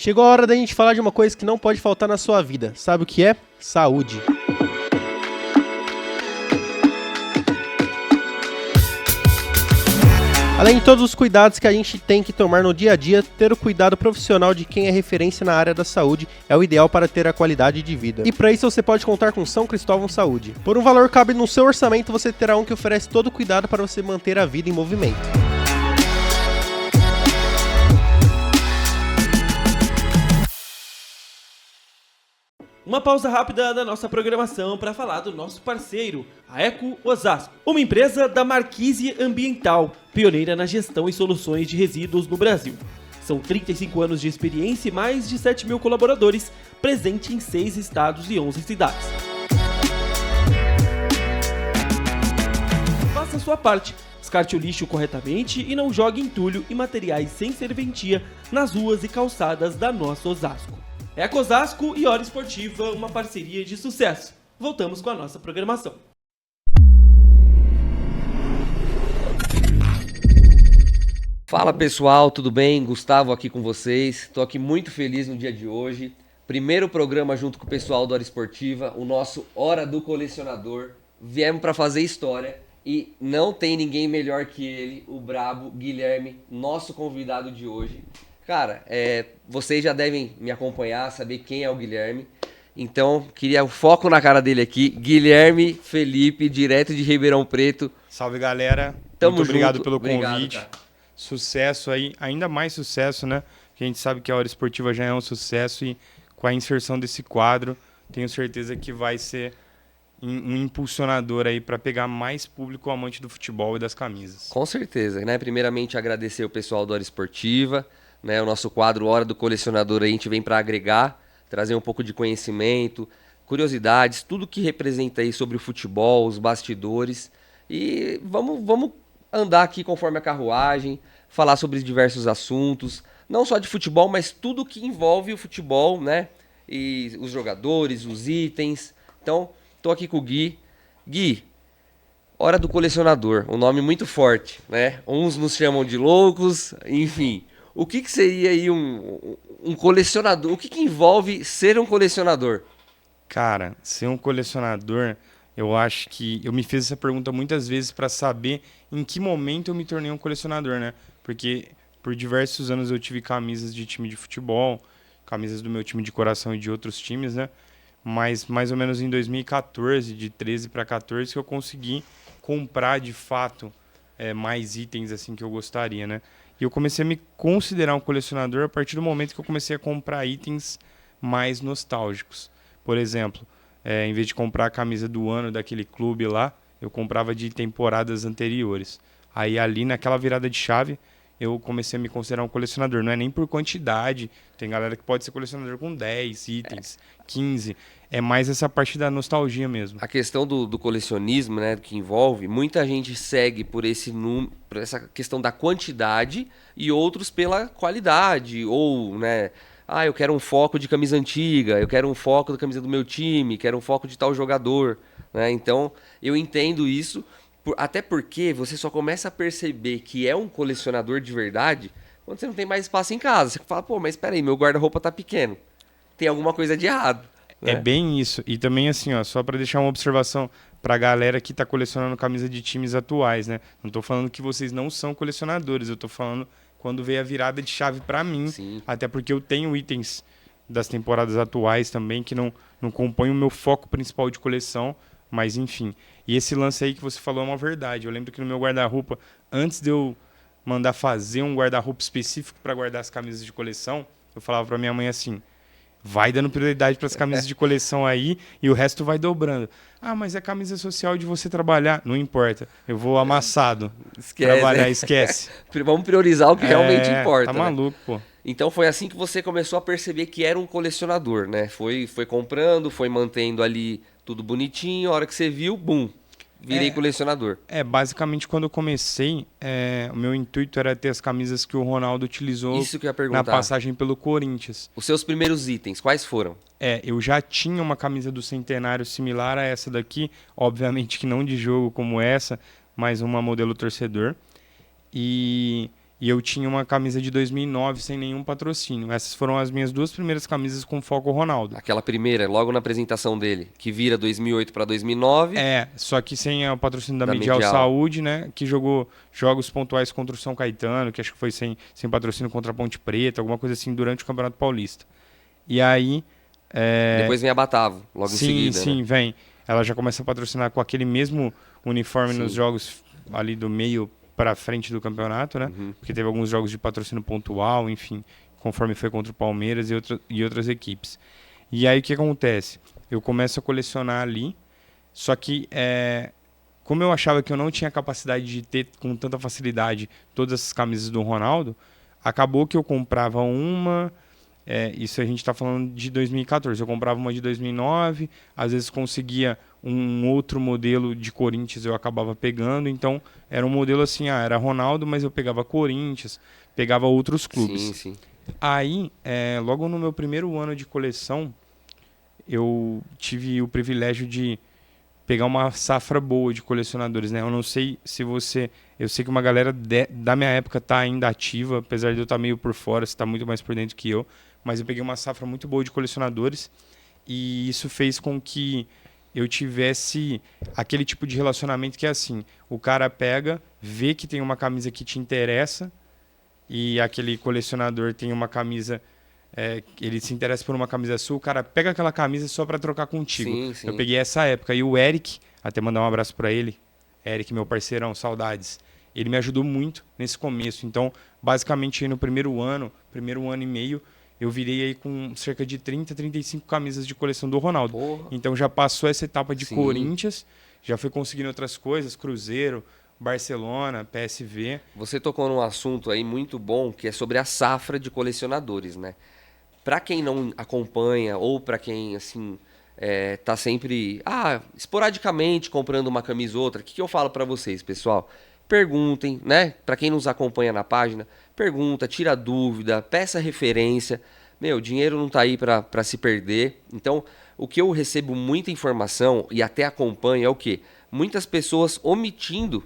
Chegou a hora da gente falar de uma coisa que não pode faltar na sua vida. Sabe o que é? Saúde. Além de todos os cuidados que a gente tem que tomar no dia a dia, ter o cuidado profissional de quem é referência na área da saúde é o ideal para ter a qualidade de vida. E para isso você pode contar com São Cristóvão Saúde. Por um valor que cabe no seu orçamento, você terá um que oferece todo o cuidado para você manter a vida em movimento. Uma pausa rápida da nossa programação para falar do nosso parceiro, a Eco Osasco, uma empresa da Marquise Ambiental, pioneira na gestão e soluções de resíduos no Brasil. São 35 anos de experiência e mais de 7 mil colaboradores, presente em 6 estados e 11 cidades. Faça a sua parte, descarte o lixo corretamente e não jogue entulho e materiais sem serventia nas ruas e calçadas da nossa Osasco. Eco Osasco e Hora Esportiva, uma parceria de sucesso. Voltamos com a nossa programação. Fala pessoal, tudo bem? Gustavo aqui com vocês. Estou aqui muito feliz no dia de hoje. Primeiro programa junto com o pessoal do Hora Esportiva, o nosso Hora do Colecionador. Viemos para fazer história e não tem ninguém melhor que ele, o brabo Guilherme, nosso convidado de hoje. Cara, vocês já devem me acompanhar, saber quem é o Guilherme. Então, queria o foco na cara dele aqui. Guilherme Felipe, direto de Ribeirão Preto. Salve, galera. Tamo Muito obrigado junto. pelo Obrigado, convite. cara. Sucesso aí, ainda mais sucesso, né? Que a gente sabe que a Hora Esportiva já é um sucesso e com a inserção desse quadro, tenho certeza que vai ser um impulsionador aí para pegar mais público amante do futebol e das camisas. Com certeza, né? Primeiramente, agradecer o pessoal do Hora Esportiva, né? O nosso quadro Hora do Colecionador, a gente vem para agregar, trazer um pouco de conhecimento, curiosidades, tudo que representa aí sobre o futebol, os bastidores. E vamos andar aqui conforme a carruagem, falar sobre diversos assuntos, não só de futebol, mas tudo que envolve o futebol, né? E os jogadores, os itens. Então, tô aqui com o Gui. Gui, Hora do Colecionador, um nome muito forte, né? Uns nos chamam de loucos, enfim. O que seria aí um colecionador? O que envolve ser um colecionador? Cara, ser um colecionador, eu acho que eu me fiz essa pergunta muitas vezes para saber em que momento eu me tornei um colecionador, né? Porque por diversos anos eu tive camisas de time de futebol, camisas do meu time de coração e de outros times, né? Mas mais ou menos em 2014, de 13 para 14, que eu consegui comprar de fato mais itens assim que eu gostaria, né? E eu comecei a me considerar um colecionador a partir do momento que eu comecei a comprar itens mais nostálgicos. Por exemplo, em vez de comprar a camisa do ano daquele clube lá, eu comprava de temporadas anteriores. Aí ali, naquela virada de chave, eu comecei a me considerar um colecionador. Não é nem por quantidade. Tem galera que pode ser colecionador com 10 itens, 15. É mais essa parte da nostalgia mesmo. A questão do colecionismo, né, que envolve, muita gente segue por por essa questão da quantidade e outros pela qualidade. Ou, né, eu quero um foco de camisa antiga, eu quero um foco da camisa do meu time, quero um foco de tal jogador. Né? Então, eu entendo isso. Até porque você só começa a perceber que é um colecionador de verdade quando você não tem mais espaço em casa. Você fala, pô, mas espera aí, meu guarda-roupa tá pequeno. Tem alguma coisa de errado. Né? É bem isso. E também assim, ó, só para deixar uma observação pra galera que tá colecionando camisa de times atuais, né? Não tô falando que vocês não são colecionadores, eu tô falando quando veio a virada de chave para mim. Sim. Até porque eu tenho itens das temporadas atuais também que não compõem o meu foco principal de coleção. Mas enfim, e esse lance aí que você falou é uma verdade. Eu lembro que no meu guarda-roupa, antes de eu mandar fazer um guarda-roupa específico para guardar as camisas de coleção, eu falava para minha mãe assim, vai dando prioridade para as camisas de coleção aí e o resto vai dobrando. Ah, mas é camisa social de você trabalhar. Não importa, eu vou amassado. Esquece, trabalhar, né? esquece. Vamos priorizar o que realmente importa. Tá maluco, né? pô. Então foi assim que você começou a perceber que era um colecionador, né? Foi comprando, foi mantendo ali tudo bonitinho, a hora que você viu, bum, virei colecionador. Basicamente quando eu comecei, o meu intuito era ter as camisas que o Ronaldo utilizou Isso que eu ia perguntar. na passagem pelo Corinthians. Os seus primeiros itens, quais foram? Eu já tinha uma camisa do Centenário similar a essa daqui, obviamente que não de jogo como essa, mas uma modelo torcedor. E e eu tinha uma camisa de 2009 sem nenhum patrocínio. Essas foram as minhas 2 primeiras camisas com foco Ronaldo. Aquela primeira, logo na apresentação dele, que vira 2008 para 2009. Só que sem o patrocínio da Medial Medial Saúde, né? Que jogou jogos pontuais contra o São Caetano, que acho que foi sem patrocínio contra a Ponte Preta, alguma coisa assim, durante o Campeonato Paulista. E aí... Depois vem a Batavo, logo em seguida. Sim, né? vem. Ela já começa a patrocinar com aquele mesmo uniforme nos jogos ali do meio para frente do campeonato, né? Porque teve alguns jogos de patrocínio pontual, enfim, conforme foi contra o Palmeiras e outras equipes. E aí o que acontece? Eu começo a colecionar ali, só que como eu achava que eu não tinha capacidade de ter com tanta facilidade todas essas camisas do Ronaldo, acabou que eu comprava uma... isso a gente está falando de 2014. Eu comprava uma de 2009, às vezes conseguia um outro modelo de Corinthians, eu acabava pegando. Então, era um modelo assim, era Ronaldo, mas eu pegava Corinthians, pegava outros clubes. Sim, sim. Aí, logo no meu primeiro ano de coleção, eu tive o privilégio de pegar uma safra boa de colecionadores, né? Eu não sei se você... Eu sei que uma galera da minha época está ainda ativa, apesar de eu estar meio por fora, você está muito mais por dentro que eu. Mas eu peguei uma safra muito boa de colecionadores e isso fez com que eu tivesse aquele tipo de relacionamento que é assim, o cara pega, vê que tem uma camisa que te interessa e aquele colecionador tem uma camisa, ele se interessa por uma camisa sua, o cara pega aquela camisa só para trocar contigo. Sim, sim. Eu peguei essa época e o Eric, até mandar um abraço para ele, Eric, meu parceirão, saudades. Ele me ajudou muito nesse começo. Então, basicamente, aí no primeiro ano e meio, eu virei aí com cerca de 30, 35 camisas de coleção do Ronaldo. Porra. Então já passou essa etapa de Sim. Corinthians, já fui conseguindo outras coisas, Cruzeiro, Barcelona, PSV. Você tocou num assunto aí muito bom, que é sobre a safra de colecionadores, né? Para quem não acompanha ou para quem assim tá sempre esporadicamente comprando uma camisa ou outra, o que eu falo para vocês, pessoal? Perguntem, né? Para quem nos acompanha na página, pergunta, tira dúvida, peça referência. Meu, dinheiro não tá aí para se perder. Então, o que eu recebo muita informação e até acompanho é o quê? Muitas pessoas omitindo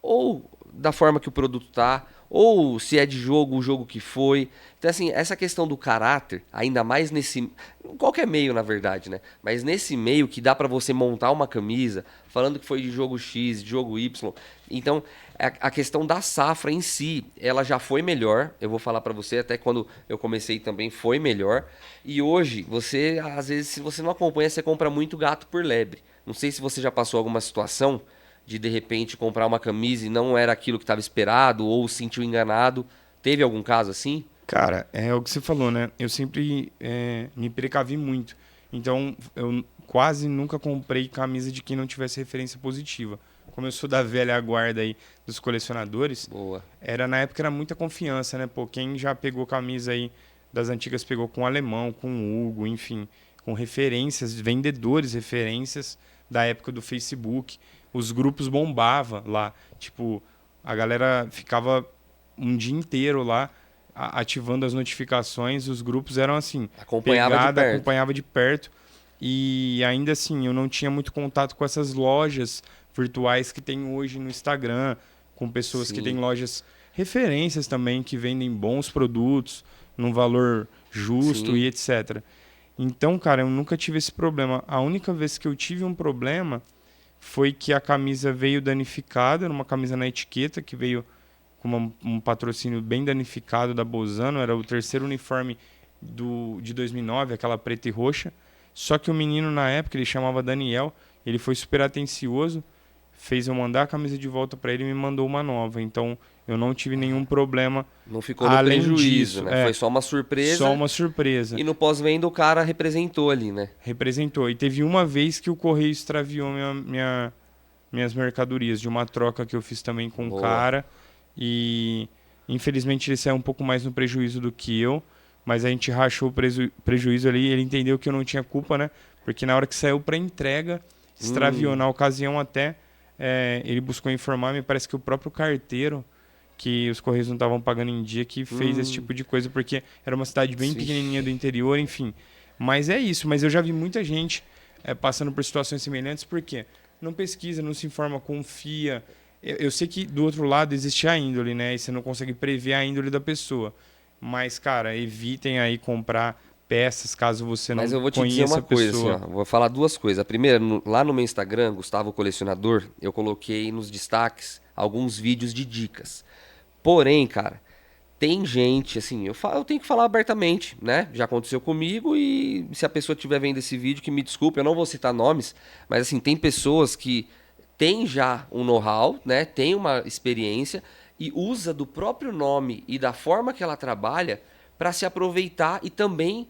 ou da forma que o produto tá, ou se é de jogo, o jogo que foi. Então, assim, essa questão do caráter, ainda mais nesse... qualquer meio, na verdade, né? Mas nesse meio que dá pra você montar uma camisa, falando que foi de jogo X, de jogo Y. Então, a questão da safra em si, ela já foi melhor. Eu vou falar pra você, até quando eu comecei também foi melhor. E hoje, você, às vezes, se você não acompanha, você compra muito gato por lebre. Não sei se você já passou alguma situação de repente comprar uma camisa e não era aquilo que estava esperado ou se sentiu enganado. Teve algum caso assim? Cara, é o que você falou, né? Eu sempre me precavi muito. Então, eu quase nunca comprei camisa de quem não tivesse referência positiva. Como eu sou da velha guarda aí dos colecionadores, Boa. na época era muita confiança, né? Pô, quem já pegou camisa aí das antigas pegou com o Alemão, com o Hugo, enfim, com referências, vendedores, referências da época do Facebook. Os grupos bombavam lá. Tipo, a galera ficava um dia inteiro lá ativando as notificações. Os grupos eram assim, acompanhava de perto. E ainda assim, eu não tinha muito contato com essas lojas virtuais que tem hoje no Instagram, com pessoas Sim. que têm lojas referências também, que vendem bons produtos num valor justo. Sim. E etc. Então, cara, eu nunca tive esse problema. A única vez que eu tive um problema foi que a camisa veio danificada, era uma camisa na etiqueta, que veio com um patrocínio bem danificado da Bozano, era o terceiro uniforme de 2009, aquela preta e roxa. Só que o menino, na época, ele chamava Daniel, ele foi super atencioso, fez eu mandar a camisa de volta para ele e me mandou uma nova. Então, eu não tive nenhum problema. Não ficou no prejuízo, né? Foi só uma surpresa. Só uma surpresa. E no pós-venda o cara representou ali, né? Representou. E teve uma vez que o correio extraviou minhas mercadorias, de uma troca que eu fiz também com o cara. E infelizmente ele saiu um pouco mais no prejuízo do que eu. Mas a gente rachou o prejuízo ali e ele entendeu que eu não tinha culpa, né? Porque na hora que saiu para entrega, extraviou. Na ocasião até, ele buscou informar, me parece que o próprio carteiro, que os Correios não estavam pagando em dia, que fez esse tipo de coisa, porque era uma cidade bem pequenininha do interior, enfim. Mas é isso, mas eu já vi muita gente passando por situações semelhantes, porque não pesquisa, não se informa, confia, Eu sei que do outro lado existe a índole, né? E você não consegue prever a índole da pessoa. Mas, cara, evitem aí comprar peças caso você não Mas eu vou te dizer conheça uma a coisa, pessoa. assim, ó. Vou falar duas coisas. A primeira, lá no meu Instagram, Gustavo Colecionador, eu coloquei nos destaques alguns vídeos de dicas. Porém, cara, tem gente, assim, eu tenho que falar abertamente, né? Já aconteceu comigo e se a pessoa estiver vendo esse vídeo, que me desculpe, eu não vou citar nomes, mas assim, tem pessoas que têm já um know-how, né? Tem uma experiência e usa do próprio nome e da forma que ela trabalha para se aproveitar e também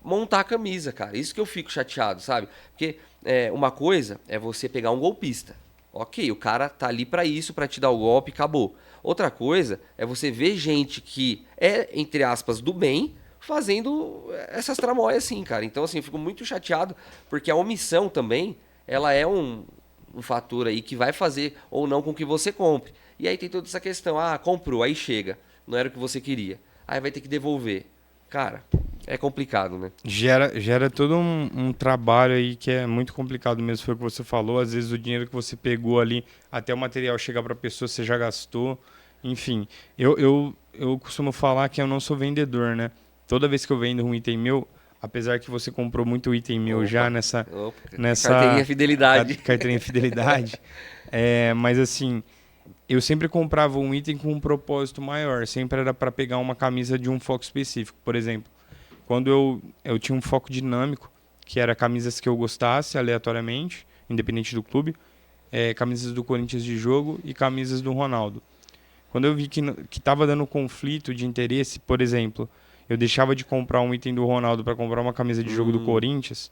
montar a camisa, cara. Isso que eu fico chateado, sabe? Porque uma coisa é você pegar um golpista. Ok, o cara tá ali pra isso, pra te dar o golpe, acabou. Outra coisa é você ver gente que é, entre aspas, do bem, fazendo essas tramóias assim, cara. Então, assim, eu fico muito chateado, porque a omissão também, ela é um fator aí que vai fazer ou não com que você compre. E aí tem toda essa questão, comprou, aí chega, não era o que você queria. Aí vai ter que devolver. Cara, é complicado, né? Gera todo um trabalho aí que é muito complicado mesmo, foi o que você falou. Às vezes o dinheiro que você pegou ali, até o material chegar para a pessoa, você já gastou. Enfim, eu costumo falar que eu não sou vendedor, né? Toda vez que eu vendo um item meu, apesar que você comprou muito item meu já nessa Carteirinha fidelidade. Carteirinha fidelidade. Mas assim, eu sempre comprava um item com um propósito maior. Sempre era para pegar uma camisa de um foco específico. Por exemplo, quando eu tinha um foco dinâmico, que era camisas que eu gostasse aleatoriamente, independente do clube, camisas do Corinthians de jogo e camisas do Ronaldo. Quando eu vi que estava dando conflito de interesse, por exemplo, eu deixava de comprar um item do Ronaldo para comprar uma camisa de jogo do Corinthians,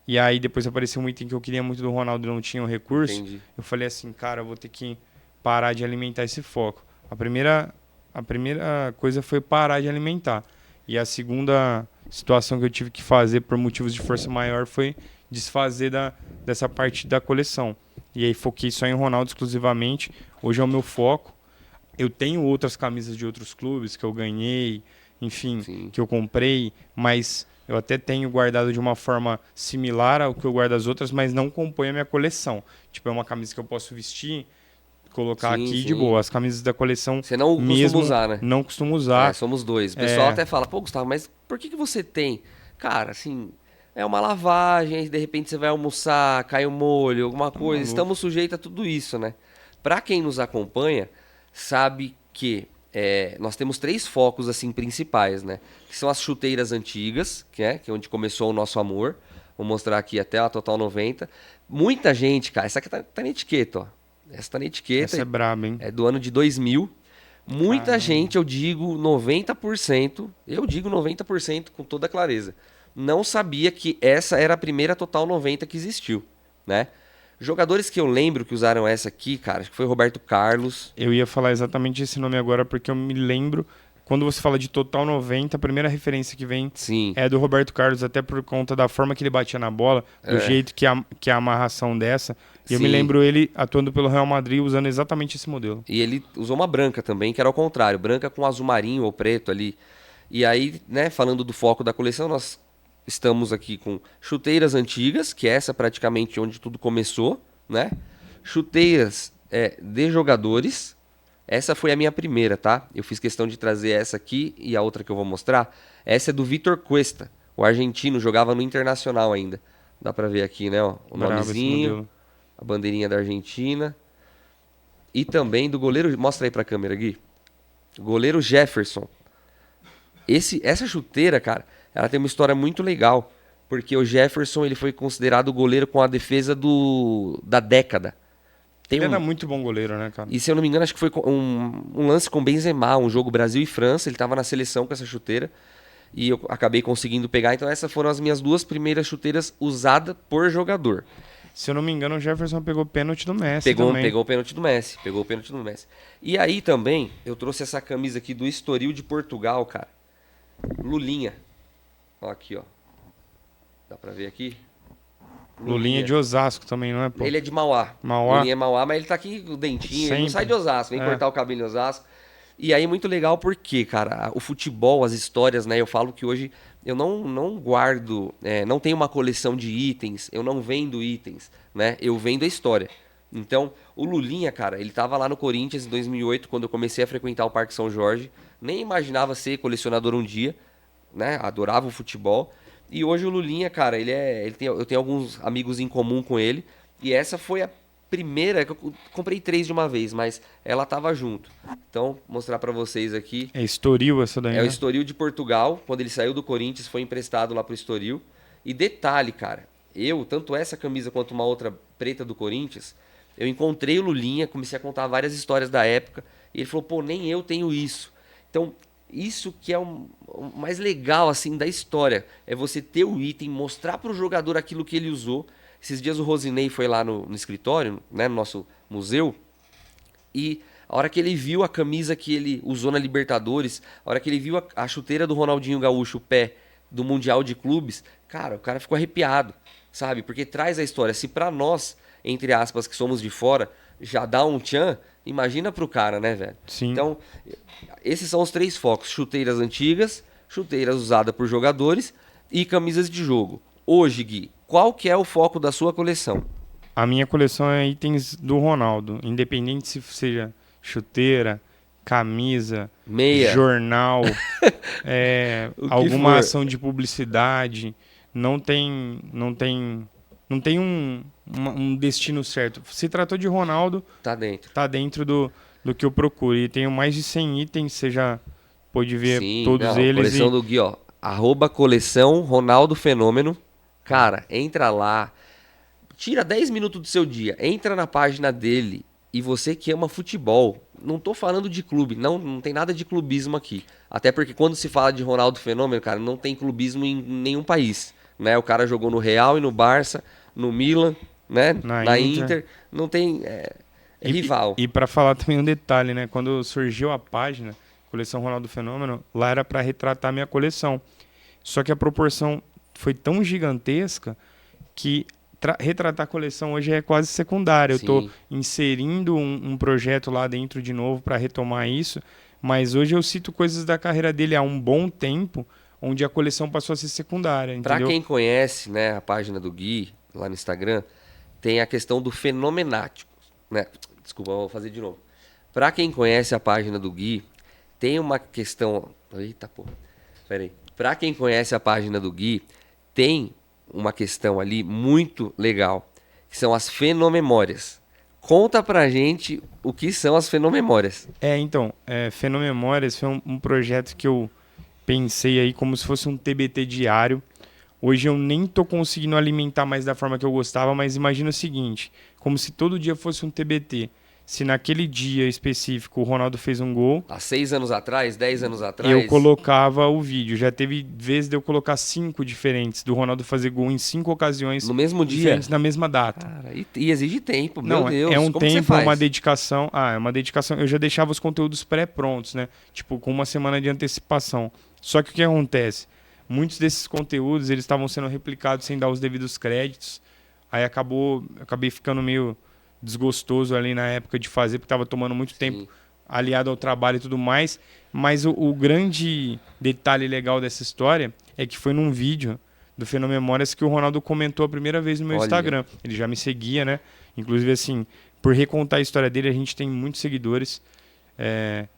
e aí depois apareceu um item que eu queria muito do Ronaldo e não tinha o recurso, Entendi. eu falei assim, cara, eu vou ter que parar de alimentar esse foco. A primeira coisa foi parar de alimentar. E a segunda situação que eu tive que fazer por motivos de força maior foi desfazer dessa parte da coleção. E aí foquei só em Ronaldo exclusivamente. Hoje é o meu foco. Eu tenho outras camisas de outros clubes que eu ganhei, enfim, Sim. que eu comprei, mas eu até tenho guardado de uma forma similar ao que eu guardo as outras, mas não compõe a minha coleção. Tipo, é uma camisa que eu posso vestir, colocar Sim, aqui sim. de boa. As camisas da coleção Você não costuma mesmo usar, né? não costumo usar. Somos dois. O pessoal até fala, pô, Gustavo, mas por que você tem? Cara, assim, é uma lavagem, aí de repente você vai almoçar, cai o molho, alguma coisa. Estamos sujeitos a tudo isso, né? Pra quem nos acompanha, sabe que nós temos 3 focos, assim, principais, né? Que são as chuteiras antigas, que é onde começou o nosso amor. Vou mostrar aqui até a Total 90. Muita gente, cara, essa aqui tá na etiqueta, ó. Essa tá na etiqueta. Essa é braba, hein? É do ano de 2000. Muita Caramba. gente, eu digo 90% com toda clareza, não sabia que essa era a primeira Total 90 que existiu, né? Jogadores que eu lembro que usaram essa aqui, cara, acho que foi Roberto Carlos. Eu ia falar exatamente esse nome agora porque eu me lembro, quando você fala de Total 90, a primeira referência que vem Sim. é do Roberto Carlos, até por conta da forma que ele batia na bola, do jeito que é a amarração dessa. E eu me Sim. lembro ele atuando pelo Real Madrid usando exatamente esse modelo. E ele usou uma branca também, que era ao contrário, branca com azul marinho ou preto ali. E aí, né, falando do foco da coleção, nós estamos aqui com chuteiras antigas, que é essa praticamente onde tudo começou, né? Chuteiras de jogadores. Essa foi a minha primeira, tá? Eu fiz questão de trazer essa aqui e a outra que eu vou mostrar. Essa é do Vitor Cuesta, o argentino, jogava no Internacional ainda. Dá pra ver aqui, né, ó, o Bravo esse nomezinho, modelo. a bandeirinha da Argentina. E também do goleiro, mostra aí pra câmera, Gui. Goleiro Jefferson. Essa chuteira, cara, ela tem uma história muito legal, porque o Jefferson ele foi considerado o goleiro com a defesa da década. Tem Ele era muito bom goleiro, né, cara? E se eu não me engano, acho que foi um lance com Benzema, um jogo Brasil e França, ele estava na seleção com essa chuteira, e eu acabei conseguindo pegar, então essas foram as minhas 2 primeiras chuteiras usadas por jogador. Se eu não me engano, o Jefferson pegou pênalti do Messi também. Pegou o pênalti do Messi, E aí também, eu trouxe essa camisa aqui do Estoril de Portugal, cara. Lulinha. Ó, aqui, ó. Dá pra ver aqui? Lulinha de Osasco também, não é, pô? Ele é de Mauá. Mauá? Lulinha é Mauá, mas ele tá aqui com o dentinho, ele não Sempre. sai de Osasco, vem cortar o cabelo em Osasco. E aí, muito legal porque, cara, o futebol, as histórias, né? Eu falo que hoje eu não guardo, não tenho uma coleção de itens, eu não vendo itens, né? Eu vendo a história. Então, o Lulinha, cara, ele tava lá no Corinthians em 2008, quando eu comecei a frequentar o Parque São Jorge. Nem imaginava ser colecionador um dia, né? Adorava o futebol. E hoje o Lulinha, cara, eu tenho alguns amigos em comum com ele. E essa foi a primeira, que eu comprei 3 de uma vez, mas ela tava junto. Então, mostrar pra vocês aqui. É Estoril essa daí, É o né? Estoril de Portugal. Quando ele saiu do Corinthians, foi emprestado lá pro Estoril. E detalhe, cara, tanto essa camisa quanto uma outra preta do Corinthians, eu encontrei o Lulinha, comecei a contar várias histórias da época. E ele falou, pô, nem eu tenho isso. Então, isso que é o mais legal, assim, da história. É você ter o item, mostrar pro jogador aquilo que ele usou. Esses dias o Rosinei foi lá no escritório, né, no nosso museu. E a hora que ele viu a camisa que ele usou na Libertadores, a hora que ele viu a chuteira do Ronaldinho Gaúcho, o pé do Mundial de Clubes, cara, o cara ficou arrepiado, sabe? Porque traz a história. Se pra nós, entre aspas, que somos de fora, já dá um tchan, imagina pro cara, né, velho? Sim. Então, esses são os 3 focos. Chuteiras antigas, chuteiras usadas por jogadores e camisas de jogo. Hoje, Gui, qual que é o foco da sua coleção? A minha coleção é itens do Ronaldo, independente se seja chuteira, camisa, Meia. jornal, O que alguma for. ação de publicidade. Não tem um destino certo. Se tratou de Ronaldo, Tá dentro. tá dentro do que eu procuro. E tenho mais de 100 itens, você já pôde ver Sim, todos não, eles. coleção do Gui, ó. @coleção Ronaldo Fenômeno. Cara, entra lá. Tira 10 minutos do seu dia. Entra na página dele. E você que ama futebol. Não tô falando de clube. Não tem nada de clubismo aqui. Até porque quando se fala de Ronaldo Fenômeno, cara, não tem clubismo em nenhum país. Né? O cara jogou no Real e no Barça, no Milan, né? Na Inter. Não tem... É rival. E para falar também um detalhe, né? Quando surgiu a página, Coleção Ronaldo Fenômeno, lá era para retratar minha coleção. Só que a proporção foi tão gigantesca que retratar a coleção hoje é quase secundário. Eu estou Sim. inserindo um projeto lá dentro de novo para retomar isso, mas hoje eu cito coisas da carreira dele há um bom tempo, onde a coleção passou a ser secundária, Pra entendeu? quem conhece, né, a página do Gui, lá no Instagram, tem a questão do fenomenático, né? Desculpa, eu vou fazer de novo. Pra quem conhece a página do Gui, tem uma questão... Eita, porra. Pera aí. Pra quem conhece a página do Gui, tem uma questão ali muito legal, que são as fenomemórias. Conta pra gente o que são as fenomemórias. Então, Fenomemórias foi um projeto que eu pensei aí como se fosse um TBT diário. Hoje eu nem tô conseguindo alimentar mais da forma que eu gostava, mas imagina o seguinte, como se todo dia fosse um TBT. Se naquele dia específico o Ronaldo fez um gol, Há 6 anos atrás, 10 anos atrás... eu colocava o vídeo. Já teve vezes de eu colocar 5 diferentes, do Ronaldo fazer gol em 5 ocasiões No mesmo dia? diferentes na mesma data. Cara, e exige tempo, Não, meu Deus. é um como você tempo, é faz? uma dedicação. É uma dedicação. Eu já deixava os conteúdos pré-prontos, né? Tipo, com uma semana de antecipação. Só que o que acontece? Muitos desses conteúdos, eles estavam sendo replicados sem dar os devidos créditos. Aí acabei ficando meio desgostoso ali na época de fazer, porque estava tomando muito tempo aliado ao trabalho e tudo mais. Mas o grande detalhe legal dessa história é que foi num vídeo do Fenomemórias que o Ronaldo comentou a primeira vez no meu Olha. Instagram. Ele já me seguia, né? Inclusive, assim, por recontar a história dele, a gente tem muitos seguidores.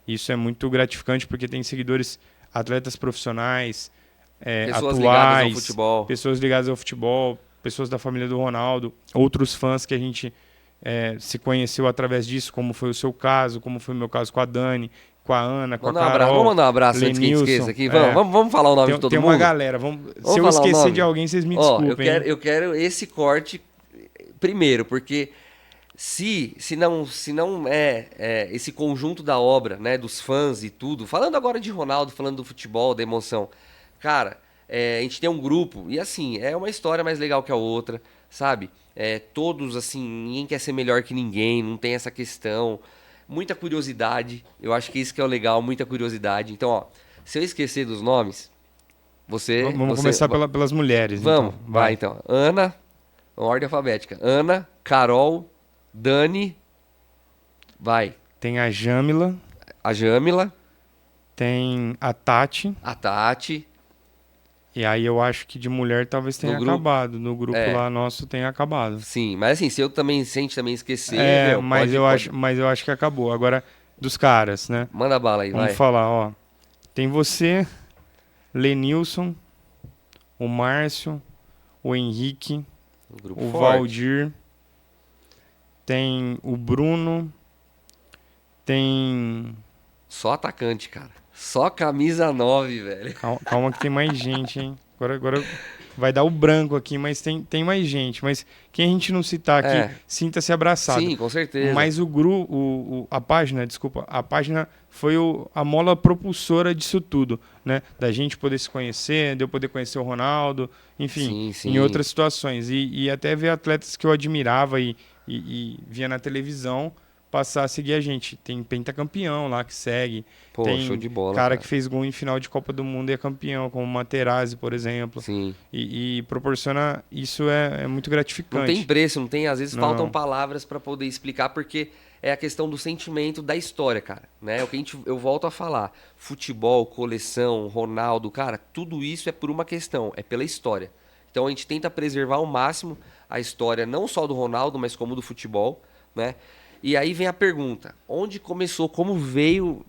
Isso é muito gratificante, porque tem seguidores, atletas profissionais, Pessoas ligadas ao atuais, futebol. pessoas ligadas ao futebol, pessoas da família do Ronaldo, outros fãs que a gente se conheceu através disso, como foi o seu caso, como foi o meu caso com a Dani, com a Ana, com Mandar a um Carol. abraço. Vamos mandar um abraço antes que a gente Lenilson. esqueça aqui. Vamos falar o nome de todo Tem mundo? uma galera. Se eu falar o esquecer nome? de alguém, vocês me Ó, desculpem. eu quero esse corte primeiro, porque se não é esse conjunto da obra, né, dos fãs e tudo, falando agora de Ronaldo, falando do futebol, da emoção, cara, a gente tem um grupo, e assim, é uma história mais legal que a outra, sabe? Todos, assim, ninguém quer ser melhor que ninguém, não tem essa questão. Muita curiosidade, eu acho que isso que é o legal, muita curiosidade. Então, ó, se eu esquecer dos nomes, Vamos começar pelas mulheres. Vamos, então. vai então. Ana, ordem alfabética. Ana, Carol, Dani, vai. Tem a Jamila, A Jamila, tem a Tati a Tati, E aí eu acho que de mulher talvez tenha No grupo. acabado. No grupo É. lá nosso tenha acabado. Sim, mas assim, se a gente também esquecer, meu, Mas eu acho que acabou. Agora, dos caras, né? Manda bala aí, Vamos vai. falar, ó. Tem você, Lenilson, o Márcio, o Henrique, Um grupo o forte. Valdir, tem o Bruno, tem... Só atacante, cara. Só camisa 9, velho. Calma que tem mais gente, hein? Agora vai dar o branco aqui, mas tem mais gente. Mas quem a gente não citar aqui, É. sinta-se abraçado. Sim, com certeza. Mas a página foi a mola propulsora disso tudo, né? Da gente poder se conhecer, de eu poder conhecer o Ronaldo, enfim, Sim, sim. em outras situações. E até ver atletas que eu admirava e via na televisão passar a seguir a gente. Tem pentacampeão lá que segue. Pô, tem show de bola, cara que fez gol em final de Copa do Mundo e é campeão, como o Materazzi, por exemplo. Sim. E proporciona... Isso é muito gratificante. Não tem preço, não tem... Às vezes Não. faltam palavras pra poder explicar, porque é a questão do sentimento da história, cara. Né? O que eu volto a falar. Futebol, coleção, Ronaldo, cara, tudo isso é por uma questão, é pela história. Então a gente tenta preservar ao máximo a história, não só do Ronaldo, mas como do futebol, né? E aí vem a pergunta, onde começou, como veio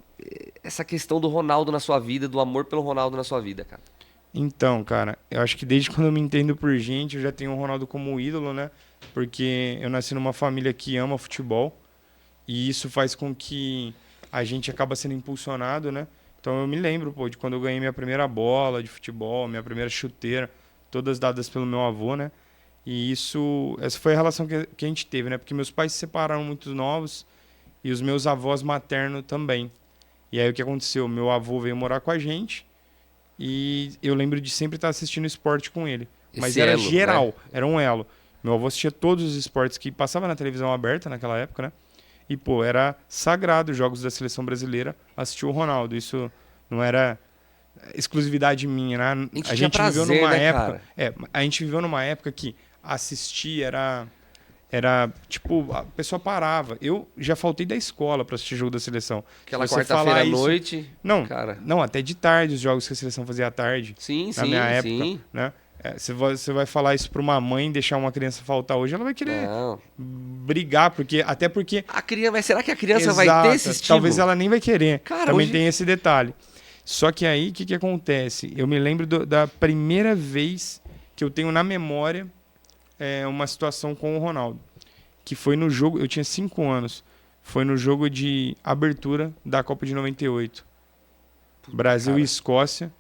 essa questão do Ronaldo na sua vida, do amor pelo Ronaldo na sua vida, cara? Então, cara, eu acho que desde quando eu me entendo por gente, eu já tenho o Ronaldo como ídolo, né? Porque eu nasci numa família que ama futebol e isso faz com que a gente acaba sendo impulsionado, né? Então eu me lembro, pô, de quando eu ganhei minha primeira bola de futebol, minha primeira chuteira, todas dadas pelo meu avô, né? E essa foi a relação que a gente teve, né? Porque meus pais se separaram muito novos e os meus avós maternos também. E aí o que aconteceu? Meu avô veio morar com a gente e eu lembro de sempre estar assistindo esporte com ele. Mas Esse era elo, geral, né? era um elo. Meu avô assistia todos os esportes que passava na televisão aberta naquela época, né? E, pô, era sagrado os jogos da seleção brasileira assistir o Ronaldo. Isso não era exclusividade minha, né? A gente tinha viveu prazer, numa né, época. cara? A gente viveu numa época que assistir era tipo, a pessoa parava. Eu já faltei da escola para assistir jogo da seleção. Aquela Se você quarta-feira falar à isso- noite, Não, cara. não, até de tarde, os jogos que a seleção fazia à tarde. Sim, Na sim, minha época, sim. né? Se você vai falar isso para uma mãe, deixar uma criança faltar hoje, ela vai querer Não. brigar, até porque A criança, mas será que a criança vai Exato. ter esse estímulo? Talvez ela nem vai querer. Cara, Também hoje- tem esse detalhe. Só que aí, o que acontece? Eu me lembro da primeira vez que eu tenho na memória uma situação com o Ronaldo. Que foi no jogo, eu tinha 5 anos. Foi no jogo de abertura da Copa de 98. Brasil cara. e Escócia.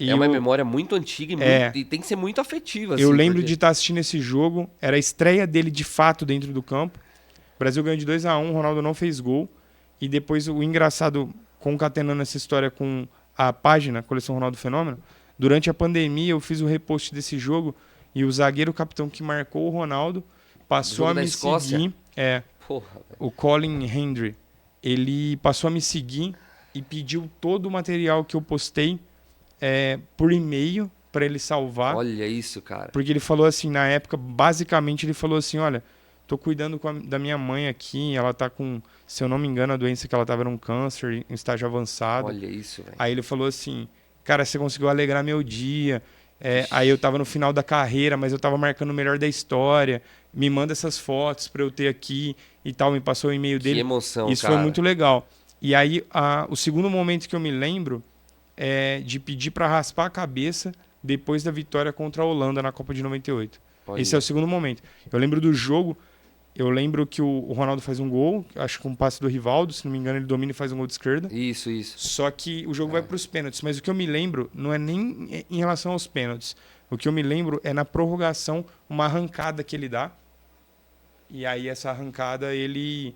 E É uma eu- memória muito antiga e, É. e tem que ser muito afetiva. Eu assim, lembro porque- de estar assistindo esse jogo, era a estreia dele de fato dentro do campo. O Brasil ganhou de 2-1, o Ronaldo não fez gol. E depois o engraçado, concatenando essa história com a página Coleção Ronaldo Fenômeno, durante a pandemia eu fiz o repost desse jogo e o zagueiro capitão que marcou o Ronaldo passou Jogo a da me Escócia? seguir. Porra, velho. O Colin Hendry, ele passou a me seguir e pediu todo o material que eu postei por e-mail para ele salvar. Olha isso, cara. Porque ele falou assim, na época, basicamente ele falou assim, olha, tô cuidando da minha mãe aqui, ela tá com, se eu não me engano, a doença que ela tava era um câncer em estágio avançado. Olha isso, velho. Aí ele falou assim, cara, você conseguiu alegrar meu dia. Aí eu tava no final da carreira, mas eu tava marcando o melhor da história. Me manda essas fotos pra eu ter aqui e tal. Me passou o e-mail Que dele. emoção, Isso cara. foi muito legal. E aí, o segundo momento que eu me lembro é de pedir pra raspar a cabeça depois da vitória contra a Holanda na Copa de 98. Olha. Esse é o segundo momento. Eu lembro do jogo, eu lembro que o Ronaldo faz um gol, acho que um passe do Rivaldo, se não me engano ele domina e faz um gol de esquerda. Isso, isso. Só que o jogo vai para os pênaltis, mas o que eu me lembro não é nem em relação aos pênaltis. O que eu me lembro é na prorrogação, uma arrancada que ele dá. E aí essa arrancada ele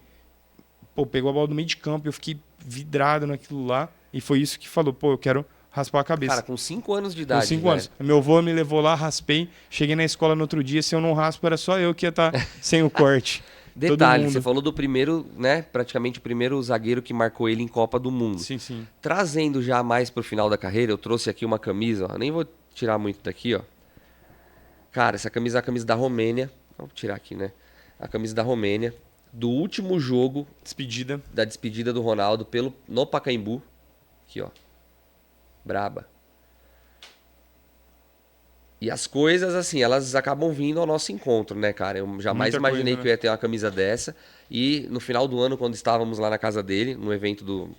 pegou a bola do meio de campo, eu fiquei vidrado naquilo lá e foi isso que falou, eu quero raspar a cabeça. Cara, com 5 anos de Com idade, 5 velho. anos. Meu avô me levou lá, raspei, cheguei na escola no outro dia, se eu não raspo era só eu que ia estar sem o corte. Detalhe, Todo mundo. você falou do primeiro, né? Praticamente o primeiro zagueiro que marcou ele em Copa do Mundo. Sim, sim. Trazendo já mais pro final da carreira, eu trouxe aqui uma camisa, ó. Nem vou tirar muito daqui, ó. Cara, essa camisa é a camisa da Romênia. Vou tirar aqui, né? A camisa da Romênia. Do último jogo Despedida. da despedida do Ronaldo no Pacaembu. Aqui, ó. Braba. E as coisas, assim, elas acabam vindo ao nosso encontro, né, cara? Eu jamais Muita imaginei coisa, que eu ia ter uma camisa dessa. E no final do ano, quando estávamos lá na casa dele, no evento do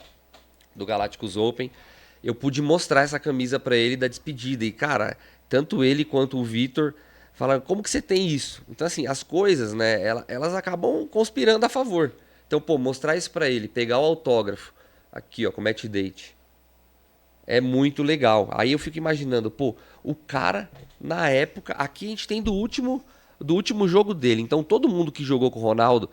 Galácticos Open, eu pude mostrar essa camisa pra ele da despedida. E, cara, tanto ele quanto o Vitor falaram, como que você tem isso? Então, assim, as coisas, né, elas acabam conspirando a favor. Então, pô, mostrar isso pra ele, pegar o autógrafo, aqui, ó, com match date, é muito legal. Aí eu fico imaginando, pô, o cara, na época, aqui a gente tem do último jogo dele. Então, todo mundo que jogou com o Ronaldo,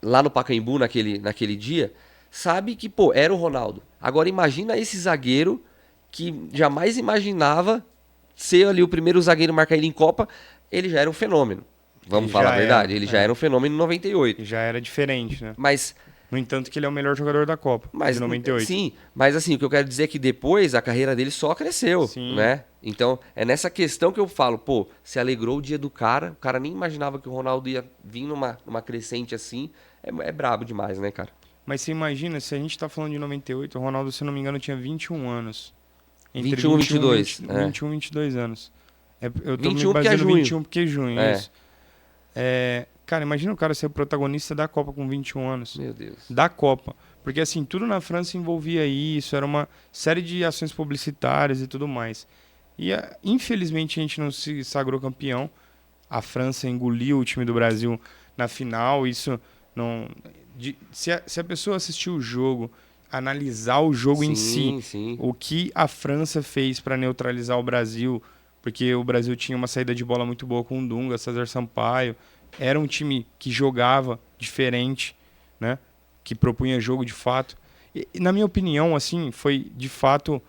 lá no Pacaembu, naquele dia, sabe que, pô, era o Ronaldo. Agora, imagina esse zagueiro que jamais imaginava ser ali o primeiro zagueiro a marcar ele em Copa, ele já era um fenômeno. Vamos Ele falar a já verdade, era, ele já era um fenômeno em 98. Já era diferente, né? Mas, No entanto, que ele é o melhor jogador da Copa, de 98. sim, mas assim, o que eu quero dizer é que depois a carreira dele só cresceu, Sim. né? Então, é nessa questão que eu falo, pô, se alegrou o dia do cara, o cara nem imaginava que o Ronaldo ia vir numa crescente assim, é brabo demais, né, cara? Mas você imagina, se a gente tá falando de 98, o Ronaldo, se eu não me engano, tinha 21 anos. 21 e 22, 21 e 22 anos. Eu tô 21 me porque é baseando junho. 21 porque é junho, É. isso. Cara, imagina o cara ser o protagonista da Copa com 21 anos. Meu Deus. Da Copa. Porque assim, tudo na França envolvia isso, era uma série de ações publicitárias e tudo mais. E infelizmente a gente não se sagrou campeão. A França engoliu o time do Brasil na final. Isso não. Se a pessoa assistir o jogo, analisar o jogo em si, Sim. o que a França fez para neutralizar o Brasil, porque o Brasil tinha uma saída de bola muito boa com o Dunga, César Sampaio, era um time que jogava diferente, né? Que propunha jogo de fato. E, na minha opinião, assim, foi de fato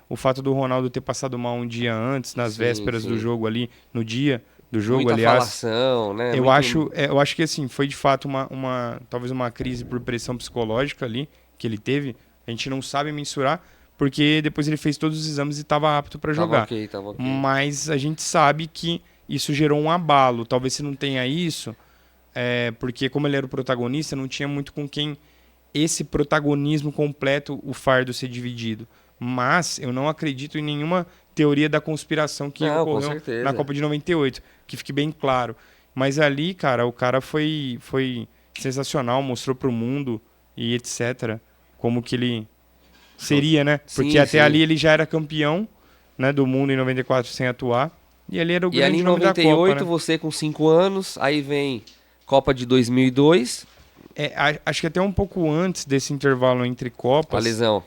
o fato do Ronaldo ter passado mal um dia antes, nas vésperas do jogo ali, no dia do jogo, Muita aliás. falação, né? Eu acho que assim, foi de fato talvez uma crise por pressão psicológica ali que ele teve. A gente não sabe mensurar, porque depois ele fez todos os exames e estava apto para jogar. Tava ok. Mas a gente sabe que isso gerou um abalo. Talvez se não tenha isso, porque como ele era o protagonista, não tinha muito com quem esse protagonismo completo, o fardo ser dividido. Mas eu não acredito em nenhuma teoria da conspiração que ocorreu na Copa de 98, que fique bem claro. Mas ali, cara, o cara foi sensacional, mostrou pro mundo e etc. como que ele seria, né? Porque até ali ele já era campeão, né, do mundo em 94 sem atuar. E ele era o grande nome da Copa, né? E ali em 98, você com 5 anos, aí vem Copa de 2002. Acho que até um pouco antes desse intervalo entre Copas. A lesão.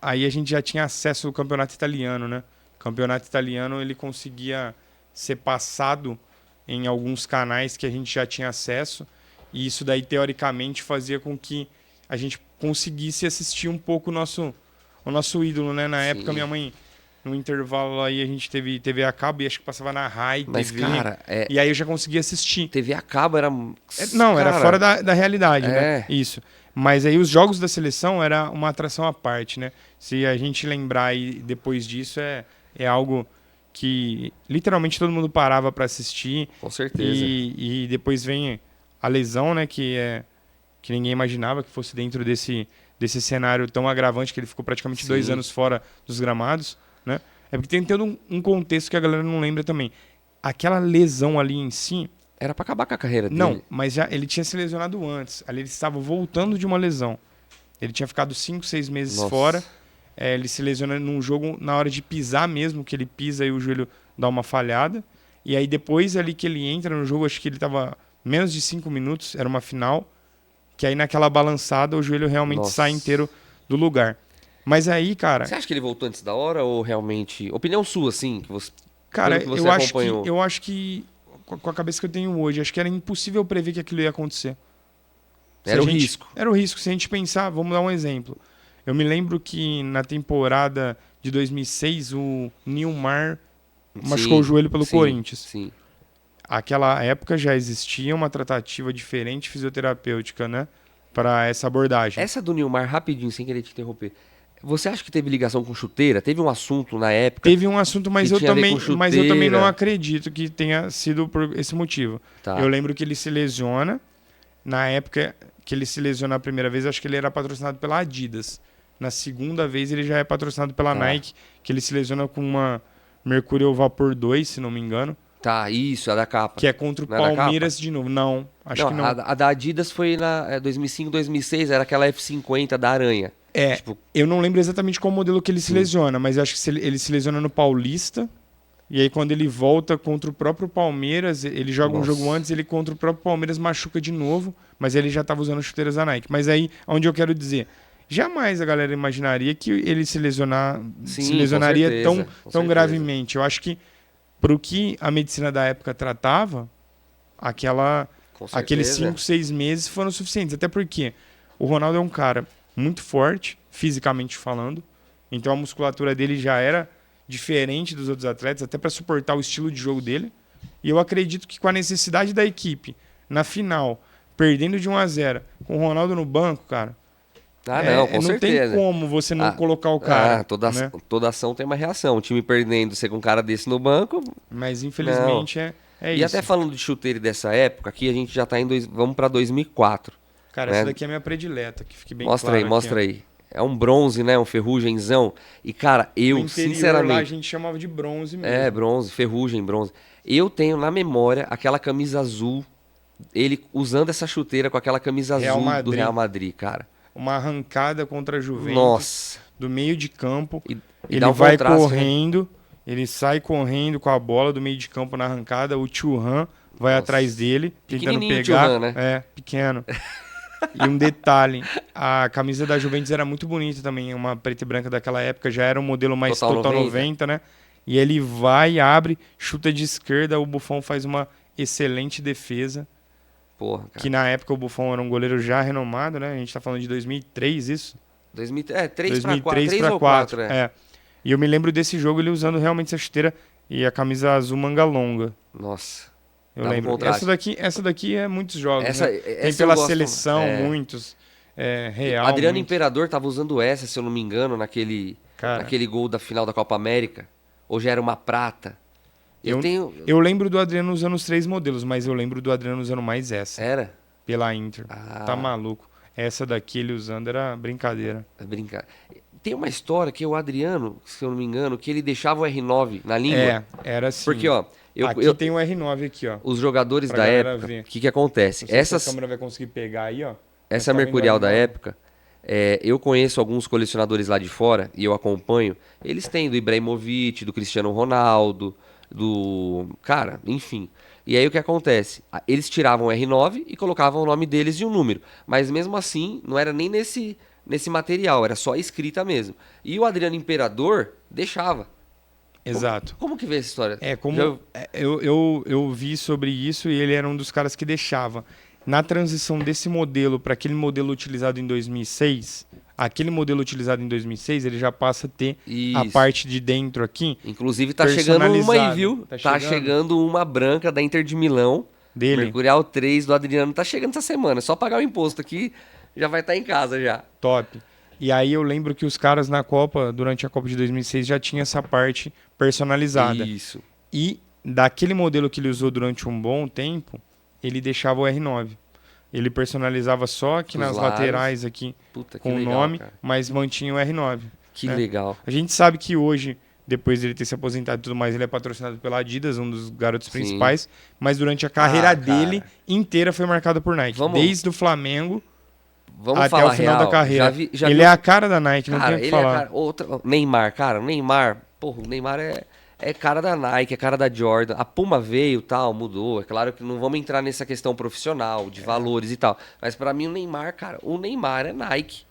Aí a gente já tinha acesso ao campeonato italiano, né? O campeonato italiano ele conseguia ser passado em alguns canais que a gente já tinha acesso. E isso daí, teoricamente, fazia com que a gente conseguisse assistir um pouco o nosso ídolo, né? Na época, minha mãe, no intervalo aí, a gente teve TV a cabo e acho que passava na Rai, Mas, TV. cara, E aí eu já conseguia assistir. TV a cabo era... Era fora da realidade, né? É. Isso. Mas aí os jogos da seleção era uma atração à parte, né? Se a gente lembrar aí depois disso, é algo que literalmente todo mundo parava para assistir. Com certeza. E depois vem a lesão, né? Que ninguém imaginava que fosse dentro desse cenário tão agravante, que ele ficou praticamente 2 anos fora dos gramados, né? É porque tem todo um contexto que a galera não lembra também. Aquela lesão ali em si... Era pra acabar com a carreira dele. Não, mas já ele tinha se lesionado antes. Ali ele estava voltando de uma lesão. Ele tinha ficado 5, 6 meses fora. Ele se lesiona num jogo na hora de pisar mesmo, que ele pisa e o joelho dá uma falhada. E aí depois ali que ele entra no jogo, acho que ele estava menos de 5 minutos, era uma final, que aí naquela balançada o joelho realmente sai inteiro do lugar. Mas aí, cara... Você acha que ele voltou antes da hora ou realmente... Opinião sua, assim, que você... Cara, que você eu acho que com a cabeça que eu tenho hoje, acho que era impossível prever que aquilo ia acontecer. Era o risco. Era o risco. Se a gente pensar, vamos dar um exemplo. Eu me lembro que na temporada de 2006, o Nilmar machucou o joelho pelo Corinthians. Sim. Aquela época já existia uma tratativa diferente fisioterapêutica, né? Para essa abordagem. Essa do Nilmar, rapidinho, sem querer te interromper. Você acha que teve ligação com chuteira? Teve um assunto na época? Teve um assunto, mas eu também não acredito que tenha sido por esse motivo. Tá. Eu lembro que ele se lesiona. Na época que ele se lesiona a primeira vez, acho que ele era patrocinado pela Adidas. Na segunda vez ele já é patrocinado pela Tá. Nike, que ele se lesiona com uma Mercurial Vapor 2, se não me engano, Tá, isso, a da capa. que é contra o Não é da Palmeiras de novo. Não, acho que não. A da Adidas foi na 2005, 2006, era aquela F50 da Aranha. É, Tipo, eu não lembro exatamente qual modelo que ele se lesiona, mas eu acho que ele se lesiona no Paulista. E aí quando ele volta contra o próprio Palmeiras, ele joga um Nossa. jogo antes, ele contra o próprio Palmeiras machuca de novo, mas ele já estava usando chuteiras da Nike. Mas aí, onde eu quero dizer, jamais a galera imaginaria que ele se Sim, lesionaria com certeza, com tão certeza. gravemente. Eu acho que pro que a medicina da época tratava, com aqueles certeza. 5, 6 meses foram suficientes. Até porque o Ronaldo é um cara muito forte, fisicamente falando. Então a musculatura dele já era diferente dos outros atletas, até para suportar o estilo de jogo dele. E eu acredito que com a necessidade da equipe, na final, perdendo de 1-0, com o Ronaldo no banco, cara, Ah, não, com não certeza. tem como você não Ah, colocar o cara. né? Toda ação tem uma reação. O time perdendo, você com um cara desse no banco. Mas infelizmente é E isso. até falando de chuteiro dessa época, aqui a gente já tá vamos pra 2004. Cara, né? essa daqui é a minha predileta, que fique bem Mostra claro aí, aqui, mostra ó. aí. É um bronze, né? Um ferrugenzão. E, cara, No eu, interior, lá a sinceramente. gente chamava de bronze mesmo. É, bronze, ferrugem, bronze. Eu tenho na memória aquela camisa azul, ele usando essa chuteira com aquela camisa Real azul do Madrid. Real Madrid, cara. Uma arrancada contra a Juventus. Nossa. Do meio de campo. E Ele dá um vai contraste, né? correndo, ele sai correndo com a bola do meio de campo na arrancada. O Thuram vai Nossa. atrás dele, tentando Pequenininho o pegar. Thuram, né? É, pequeno. E um detalhe, a camisa da Juventus era muito bonita também, uma preta e branca daquela época, já era um modelo mais Total total 90, né? E ele vai, abre, chuta de esquerda, o Buffon faz uma excelente defesa, Porra, cara. que na época o Buffon era um goleiro já renomado, né? A gente tá falando de 2003, isso? 3 pra 4, 2003 3 para ou 4, 4, né? é. E eu me lembro desse jogo ele usando realmente essa chuteira e a camisa azul manga longa. Nossa. Eu Dava um lembro. contraste. Essa daqui é muitos jogos, Essa, né? Tem essa eu pela gosto, seleção, é. muitos. Real. Adriano muitos. Imperador tava usando essa, se eu não me engano, naquele Cara, gol da final da Copa América. Hoje era uma prata. eu lembro do Adriano usando os 3 modelos, mas eu lembro do Adriano usando mais essa, Era? pela Inter. Ah. Tá maluco. Essa daqui ele usando era brincadeira. É brincar. Tem uma história que o Adriano, se eu não me engano, que ele deixava o R9 na língua. Era assim. Porque, ó, aqui tem um R9 aqui, ó. os jogadores pra da galera época, ver. o que acontece? Não sei se a Essas, câmera vai conseguir pegar aí, ó. essa Mas tá Mercurial vendo da o R9? época, eu conheço alguns colecionadores lá de fora e eu acompanho. Eles têm do Ibrahimovic, do Cristiano Ronaldo, do... Cara, enfim. E aí o que acontece? Eles tiravam o R9 e colocavam o nome deles e um número. Mas mesmo assim, não era nem nesse material, era só a escrita mesmo. E o Adriano Imperador deixava. Exato. Como que vê essa história? Como eu vi sobre isso e ele era um dos caras que deixava. Na transição desse modelo para aquele modelo utilizado em 2006, aquele modelo utilizado em 2006, ele já passa a ter a Isso. parte de dentro aqui Inclusive tá chegando uma aí, viu? Tá Tá chegando uma branca da Inter de Milão. dele. Mercurial 3 do Adriano tá chegando essa semana. É só pagar o imposto aqui, já vai estar em casa já. Top. E aí eu lembro que os caras na Copa, durante a Copa de 2006, já tinha essa parte personalizada. Isso. E daquele modelo que ele usou durante um bom tempo, ele deixava o R9. Ele personalizava só aqui Os nas lados. laterais aqui Puta que com o legal, nome, cara. mas mantinha o R9. Que né? legal. A gente sabe que hoje, depois dele ter se aposentado e tudo mais, ele é patrocinado pela Adidas, um dos garotos Sim. principais, mas durante a carreira Ah, cara. dele inteira foi marcada por Nike. Vamos- Desde o Flamengo Vamos até falar o final real. da carreira. Já ele viu- é a cara da Nike, não Cara, tem o que ele é falar. cara... Neymar, cara. Porra, o Neymar é cara da Nike, é cara da Jordan. A Puma veio, tal, mudou. É claro que não vamos entrar nessa questão profissional, de valores e tal. Mas pra mim o Neymar, cara, o Neymar é Nike.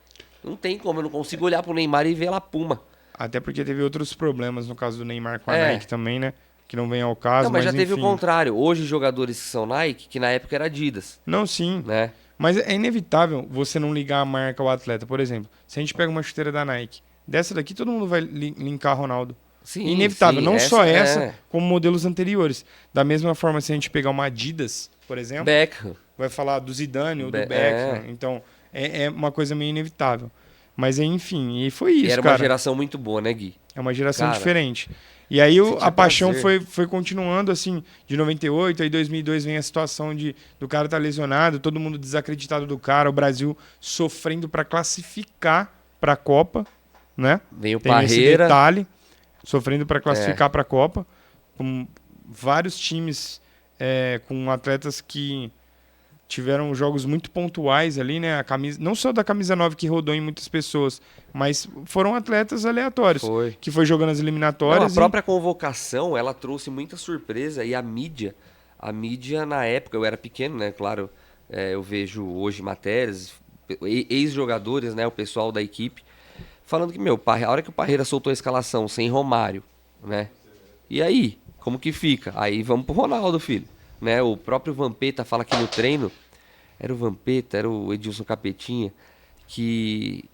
Não tem como, eu não consigo olhar pro Neymar e ver lá Puma. Até porque teve outros problemas no caso do Neymar com a É. Nike também, né? Que não vem ao caso, Não, mas já teve o enfim. contrário. Hoje jogadores que são Nike, que na época era Adidas, Não, sim. né? Mas é inevitável você não ligar a marca ao atleta. Por exemplo, se a gente pega uma chuteira da Nike, dessa daqui todo mundo vai linkar Ronaldo. Sim, Inevitável. sim, não só é. essa, como modelos anteriores. Da mesma forma, se a gente pegar uma Adidas, por exemplo, Beckham. vai falar do Zidane ou do Be- Beckham. Então, é uma coisa meio inevitável. Mas, enfim, e foi E isso, era cara. uma geração muito boa, né, Gui? É uma geração Cara, diferente. E aí você tinha a paixão prazer. foi continuando, assim, de 98, aí 2002 vem a situação do cara tá lesionado, todo mundo desacreditado do cara, o Brasil sofrendo para classificar para a Copa, né? Vem o Tem esse Parreira. detalhe, sofrendo para classificar para a Copa, com vários times com atletas que tiveram jogos muito pontuais ali, né? A camisa, não só da camisa 9 que rodou em muitas pessoas, mas foram atletas aleatórios, que foi jogando as eliminatórias. Não, a própria convocação, ela trouxe muita surpresa, e a mídia na época, eu era pequeno, né? Claro, eu vejo hoje matérias, ex-jogadores, né? O pessoal da equipe, falando que, a hora que o Parreira soltou a escalação sem Romário, né? E aí, como que fica? Aí vamos pro Ronaldo, filho. Né? O próprio Vampeta fala que no treino, era o Vampeta, era o Edilson Capetinha, que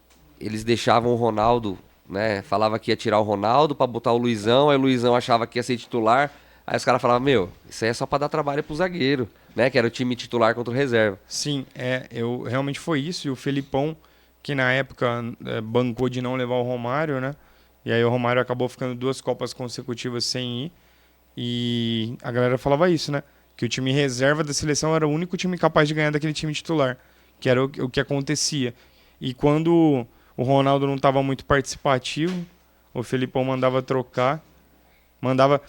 eles deixavam o Ronaldo, né? Falava que ia tirar o Ronaldo pra botar o Luizão, aí o Luizão achava que ia ser titular, aí os caras falavam, isso aí é só pra dar trabalho pro zagueiro, né? Que era o time titular contra o reserva. Sim, realmente foi isso, e o Felipão, que na época bancou de não levar o Romário, né? E aí o Romário acabou ficando 2 Copas consecutivas sem ir, e a galera falava isso, né? Que o time reserva da seleção era o único time capaz de ganhar daquele time titular, que era o que acontecia. E quando o Ronaldo não estava muito participativo, o Felipão mandava trocar,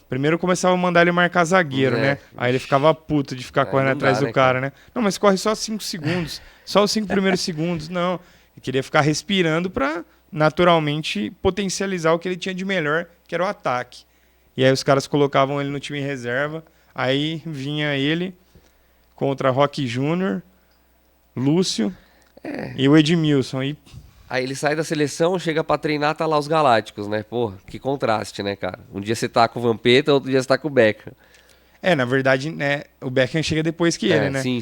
primeiro começava a mandar ele marcar zagueiro, né? Aí ele ficava puto de ficar correndo atrás do cara, né? Não, mas corre só 5 segundos, só os 5 primeiros segundos. Não, ele queria ficar respirando para naturalmente potencializar o que ele tinha de melhor, que era o ataque. E aí os caras colocavam ele no time reserva. Aí vinha ele contra Roque Júnior, Lúcio e o Edmilson. Aí ele sai da seleção, chega pra treinar, tá lá os Galácticos, né? Pô, que contraste, né, cara? Um dia você tá com o Vampeta, outro dia você tá com o Beckham. Na verdade, né, o Beckham chega depois que ele, né? Sim.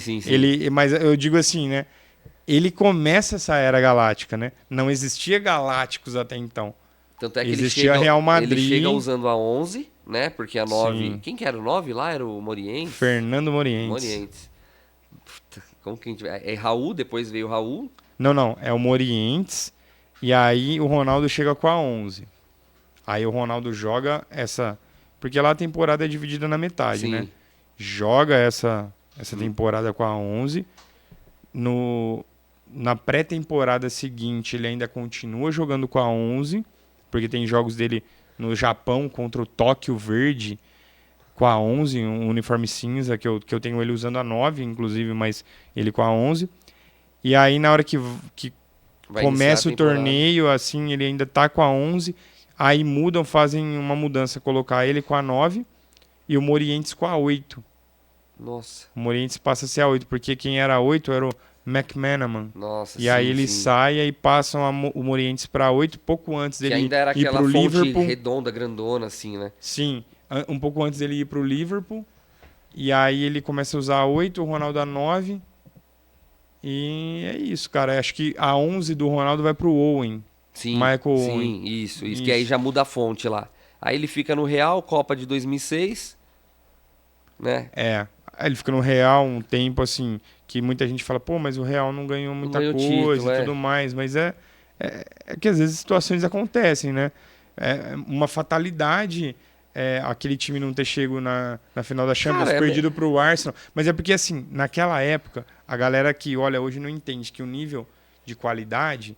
Mas eu digo assim, né? Ele começa essa era galáctica, né? Não existia Galácticos até então. Tanto é que existia Real Madrid. Ele chega usando a 11, né? Porque a 9... Sim. Quem que era o 9 lá? Era o Morientes? Fernando Morientes. Puta, como que a gente... É Raul, depois veio o Raul? Não. É o Morientes. E aí o Ronaldo chega com a 11. Aí o Ronaldo joga essa... Porque lá a temporada é dividida na metade, Sim. né? Joga essa temporada com a 11. Na pré-temporada seguinte, ele ainda continua jogando com a 11, porque tem jogos dele no Japão contra o Tóquio Verde com a 11, um uniforme cinza, que eu tenho ele usando a 9, inclusive, mas ele com a 11. E aí, na hora que começa o torneio, assim, ele ainda tá com a 11, aí fazem uma mudança, colocar ele com a 9 e o Morientes com a 8. Nossa. O Morientes passa a ser a 8, porque quem era a 8 era o McManaman. Nossa, e aí ele sai e aí passam o Morientes para 8, pouco antes dele ir ainda era ir aquela pro fonte Liverpool. redonda, grandona, assim, né? Sim, um pouco antes dele ir pro Liverpool. E aí ele começa a usar a 8, o Ronaldo a 9. E é isso, cara. Acho que a 11 do Ronaldo vai pro Owen. Sim, Michael sim, Owen. Isso, que aí já muda a fonte lá. Aí ele fica no Real, Copa de 2006, né? Aí ele fica no Real um tempo, assim, que muita gente fala, pô, mas o Real não ganhou muita coisa título, e tudo mais. Mas é que às vezes situações acontecem, né? É uma fatalidade aquele time não ter chego na final da Champions, perdido pro Arsenal. Mas é porque, assim, naquela época, a galera que olha hoje não entende que o nível de qualidade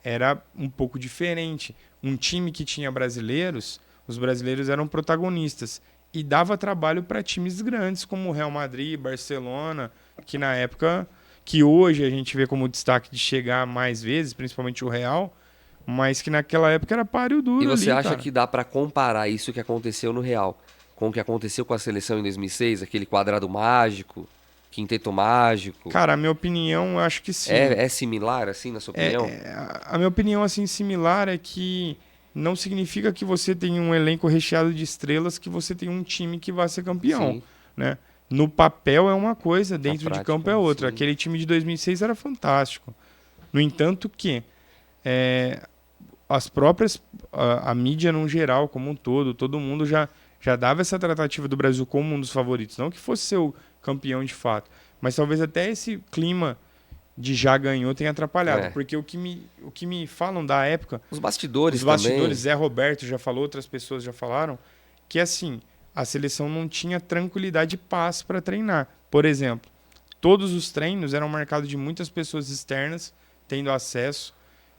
era um pouco diferente. Um time que tinha brasileiros, os brasileiros eram protagonistas. E dava trabalho para times grandes como o Real Madrid, Barcelona, que na época, que hoje a gente vê como destaque de chegar mais vezes, principalmente o Real, mas que naquela época era páreo duro. E você ali, acha cara. que dá para comparar isso que aconteceu no Real com o que aconteceu com a seleção em 2006, aquele quadrado mágico, quinteto mágico? Cara, a minha opinião, eu acho que sim. É similar, assim, na sua opinião? A minha opinião, assim, similar é que não significa que você tem um elenco recheado de estrelas que você tem um time que vai ser campeão, Sim. né? No papel é uma coisa, dentro prática, de campo é outra. sim. Aquele time de 2006 era fantástico. No entanto que as próprias... A mídia, no geral, como um todo mundo já dava essa tratativa do Brasil como um dos favoritos. Não que fosse ser o campeão de fato, mas talvez até esse clima de já ganhou tenha atrapalhado. Porque o que me falam da época... Os bastidores também. Zé Roberto já falou, outras pessoas já falaram, que assim, a seleção não tinha tranquilidade e paz para treinar. Por exemplo, todos os treinos eram marcados de muitas pessoas externas tendo acesso.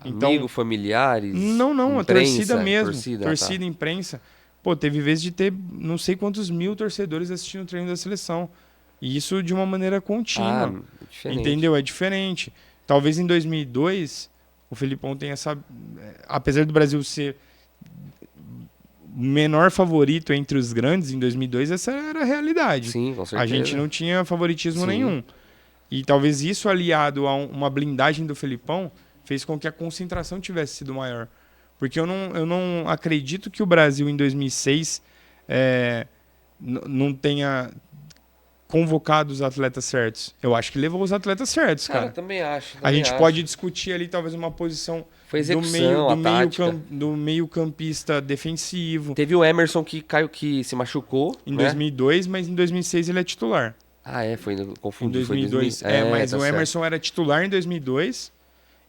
Então, Amigo, familiares? não, a imprensa, torcida mesmo. torcida, Torcida, imprensa. Pô, teve vezes de ter não sei quantos mil torcedores assistindo o treino da seleção. E isso de uma maneira contínua. Diferente. Entendeu? É diferente. Talvez em 2002, o Felipão tenha apesar do Brasil ser o menor favorito entre os grandes em 2002, essa era a realidade. Sim, com certeza. A gente não tinha favoritismo Sim. nenhum. E talvez isso, aliado a uma blindagem do Felipão, fez com que a concentração tivesse sido maior. Porque eu não acredito que o Brasil, em 2006, não tenha convocado os atletas certos. Eu acho que levou os atletas certos, cara. Eu também acho. A gente pode discutir ali, talvez, uma posição Foi execução, do meio-campista defensivo. Teve o Emerson que se machucou. Em né? 2002, mas em 2006 ele é titular. Foi Em confundido. 2002. Mas o Emerson era titular em 2002.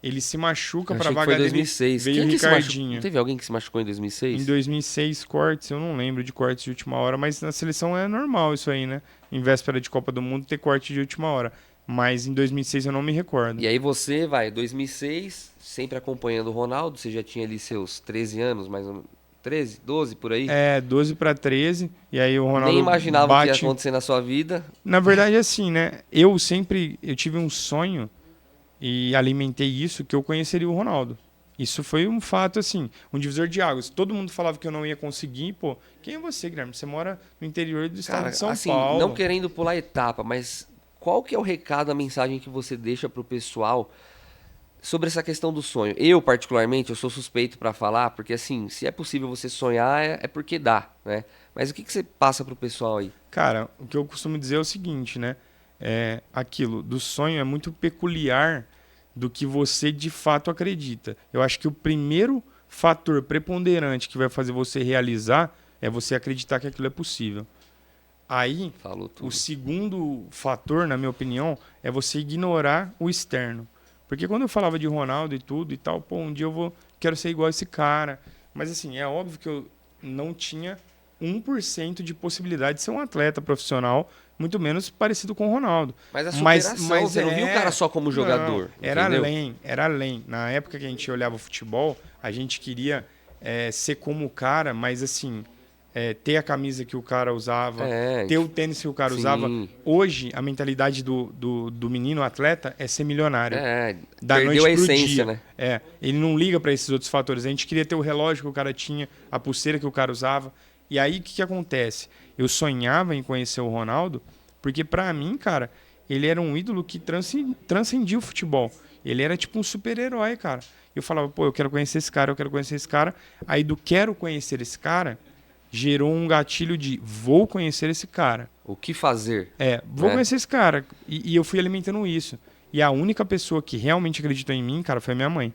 Ele se machuca para a vaga foi dele. 2006. Veio o Quem que se machucou? Ricardinho. Não teve alguém que se machucou em 2006? Em 2006, cortes, eu não lembro de cortes de última hora, mas na seleção é normal isso aí, né? Em véspera de Copa do Mundo ter corte de última hora. Mas em 2006 eu não me recordo. E aí você 2006, sempre acompanhando o Ronaldo, você já tinha ali seus 13 anos, mais ou menos, 13, 12 por aí? 12 para 13, e aí o Ronaldo Nem imaginava o que ia bate... acontecer na sua vida. Na verdade, assim, né? Eu tive um sonho e alimentei isso, que eu conheceria o Ronaldo. Isso foi um fato, assim, um divisor de águas. Todo mundo falava que eu não ia conseguir, pô. Quem é você, Guilherme? Você mora no interior do estado de São Paulo. Não querendo pular etapa, mas qual que é o recado, a mensagem que você deixa pro pessoal sobre essa questão do sonho? Eu, particularmente, eu sou suspeito para falar, porque assim, se é possível você sonhar, é porque dá, né? Mas o que você passa pro pessoal aí? Cara, o que eu costumo dizer é o seguinte, né? Aquilo do sonho é muito peculiar do que você de fato acredita. Eu acho que o primeiro fator preponderante que vai fazer você realizar é você acreditar que aquilo é possível. Aí, o segundo fator, na minha opinião, é você ignorar o externo. Porque quando eu falava de Ronaldo e tudo e tal, pô, um dia quero ser igual a esse cara. Mas assim, é óbvio que eu não tinha 1% de possibilidade de ser um atleta profissional, muito menos parecido com o Ronaldo. Mas a superação, você não viu o cara só como jogador. Não, era além. Na época que a gente olhava o futebol, a gente queria ser como o cara, mas assim, ter a camisa que o cara usava, ter o tênis que o cara usava. Hoje, a mentalidade do menino atleta é ser milionário. Da perdeu noite a pro essência, dia. né? Ele não liga para esses outros fatores. A gente queria ter o relógio que o cara tinha, a pulseira que o cara usava. E aí, o que acontece? Eu sonhava em conhecer o Ronaldo, porque pra mim, cara, ele era um ídolo que transcendia o futebol. Ele era tipo um super-herói, cara. Eu falava, pô, eu quero conhecer esse cara, eu quero conhecer esse cara. Aí do quero conhecer esse cara, gerou um gatilho de vou conhecer esse cara. O que fazer? Vou conhecer esse cara. E eu fui alimentando isso. E a única pessoa que realmente acreditou em mim, cara, foi a minha mãe.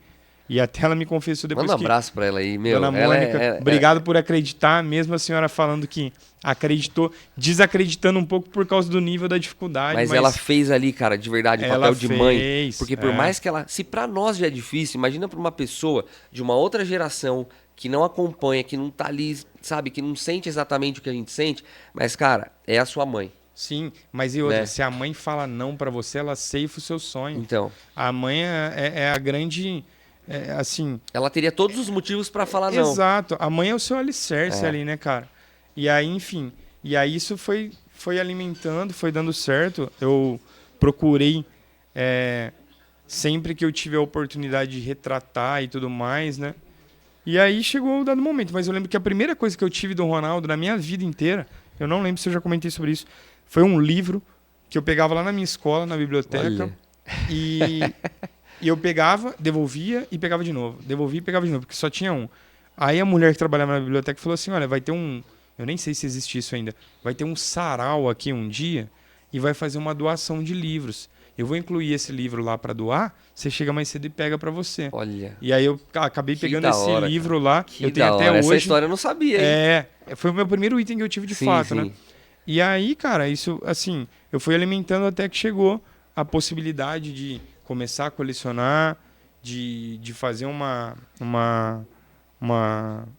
E até ela me confessou depois. Manda um abraço pra ela aí, meu. Dona Mônica, obrigado por acreditar, mesmo a senhora falando que acreditou, desacreditando um pouco por causa do nível da dificuldade. Mas ela fez ali, cara, de verdade, o papel de mãe. Porque por mais que ela... Se pra nós já é difícil, imagina pra uma pessoa de uma outra geração que não acompanha, que não tá ali, sabe, que não sente exatamente o que a gente sente. Mas, cara, é a sua mãe. Sim, mas e outra, se a mãe fala não pra você, ela ceifa o seu sonho. Então. A mãe é a grande... assim, ela teria todos os motivos pra falar não. Exato. A mãe é o seu alicerce ali, né, cara? E aí, enfim. E aí isso foi alimentando, foi dando certo. Eu procurei, sempre que eu tive a oportunidade de retratar e tudo mais, né? E aí chegou o dado momento. Mas eu lembro que a primeira coisa que eu tive do Ronaldo na minha vida inteira, eu não lembro se eu já comentei sobre isso, foi um livro que eu pegava lá na minha escola, na biblioteca. Olha. E eu pegava, devolvia e pegava de novo. Devolvia e pegava de novo, porque só tinha um. Aí a mulher que trabalhava na biblioteca falou assim, olha, vai ter um... Eu nem sei se existe isso ainda. Vai ter um sarau aqui um dia e vai fazer uma doação de livros. Eu vou incluir esse livro lá para doar, você chega mais cedo e pega para você. Olha. E aí eu acabei pegando esse livro lá. Eu tenho até hoje. Essa história eu não sabia, hein? Foi o meu primeiro item que eu tive de fato, né? E aí, cara, isso, assim, eu fui alimentando até que chegou a possibilidade de começar a colecionar, de fazer uma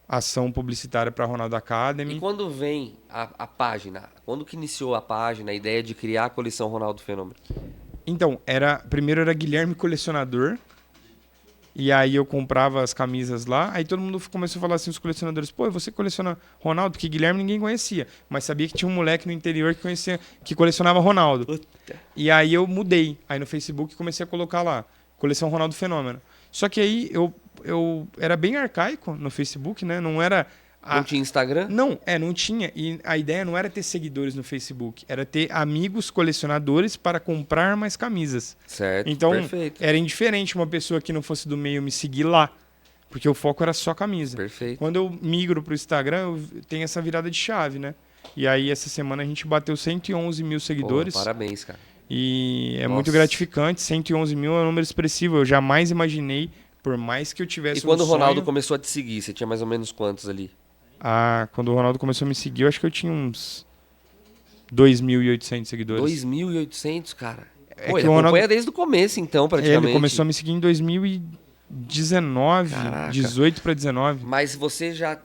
ação publicitária para a Ronaldo Academy. E quando vem a página? Quando que iniciou a página, a ideia de criar a coleção Ronaldo Fenômeno? Então, primeiro era Guilherme Colecionador E aí eu comprava as camisas lá, aí todo mundo começou a falar assim, os colecionadores, pô, você coleciona Ronaldo? Porque Guilherme ninguém conhecia, mas sabia que tinha um moleque no interior que colecionava Ronaldo. Puta. E aí eu mudei, aí no Facebook comecei a colocar lá, coleção Ronaldo Fenômeno. Só que aí eu era bem arcaico no Facebook, né? Não era... Não tinha Instagram? Não tinha. E a ideia não era ter seguidores no Facebook, era ter amigos colecionadores para comprar mais camisas. Certo, Então, perfeito. era indiferente uma pessoa que não fosse do meio me seguir lá, porque o foco era só camisa. Perfeito. Quando eu migro pro Instagram, eu tenho essa virada de chave, né? E aí, essa semana, a gente bateu 111 mil seguidores. Pô, parabéns, cara. E é Nossa. muito gratificante. 111 mil é um número expressivo. Eu jamais imaginei, por mais que eu tivesse E quando um o Ronaldo sonho... começou a te seguir, você tinha mais ou menos quantos ali? Quando o Ronaldo começou a me seguir, eu acho que eu tinha uns 2.800 seguidores. 2.800, cara. É Pô, que ele o Ronaldo- acompanha desde o começo, então, praticamente. Ele começou a me seguir em 2019, Caraca. 18 para 19. Mas você já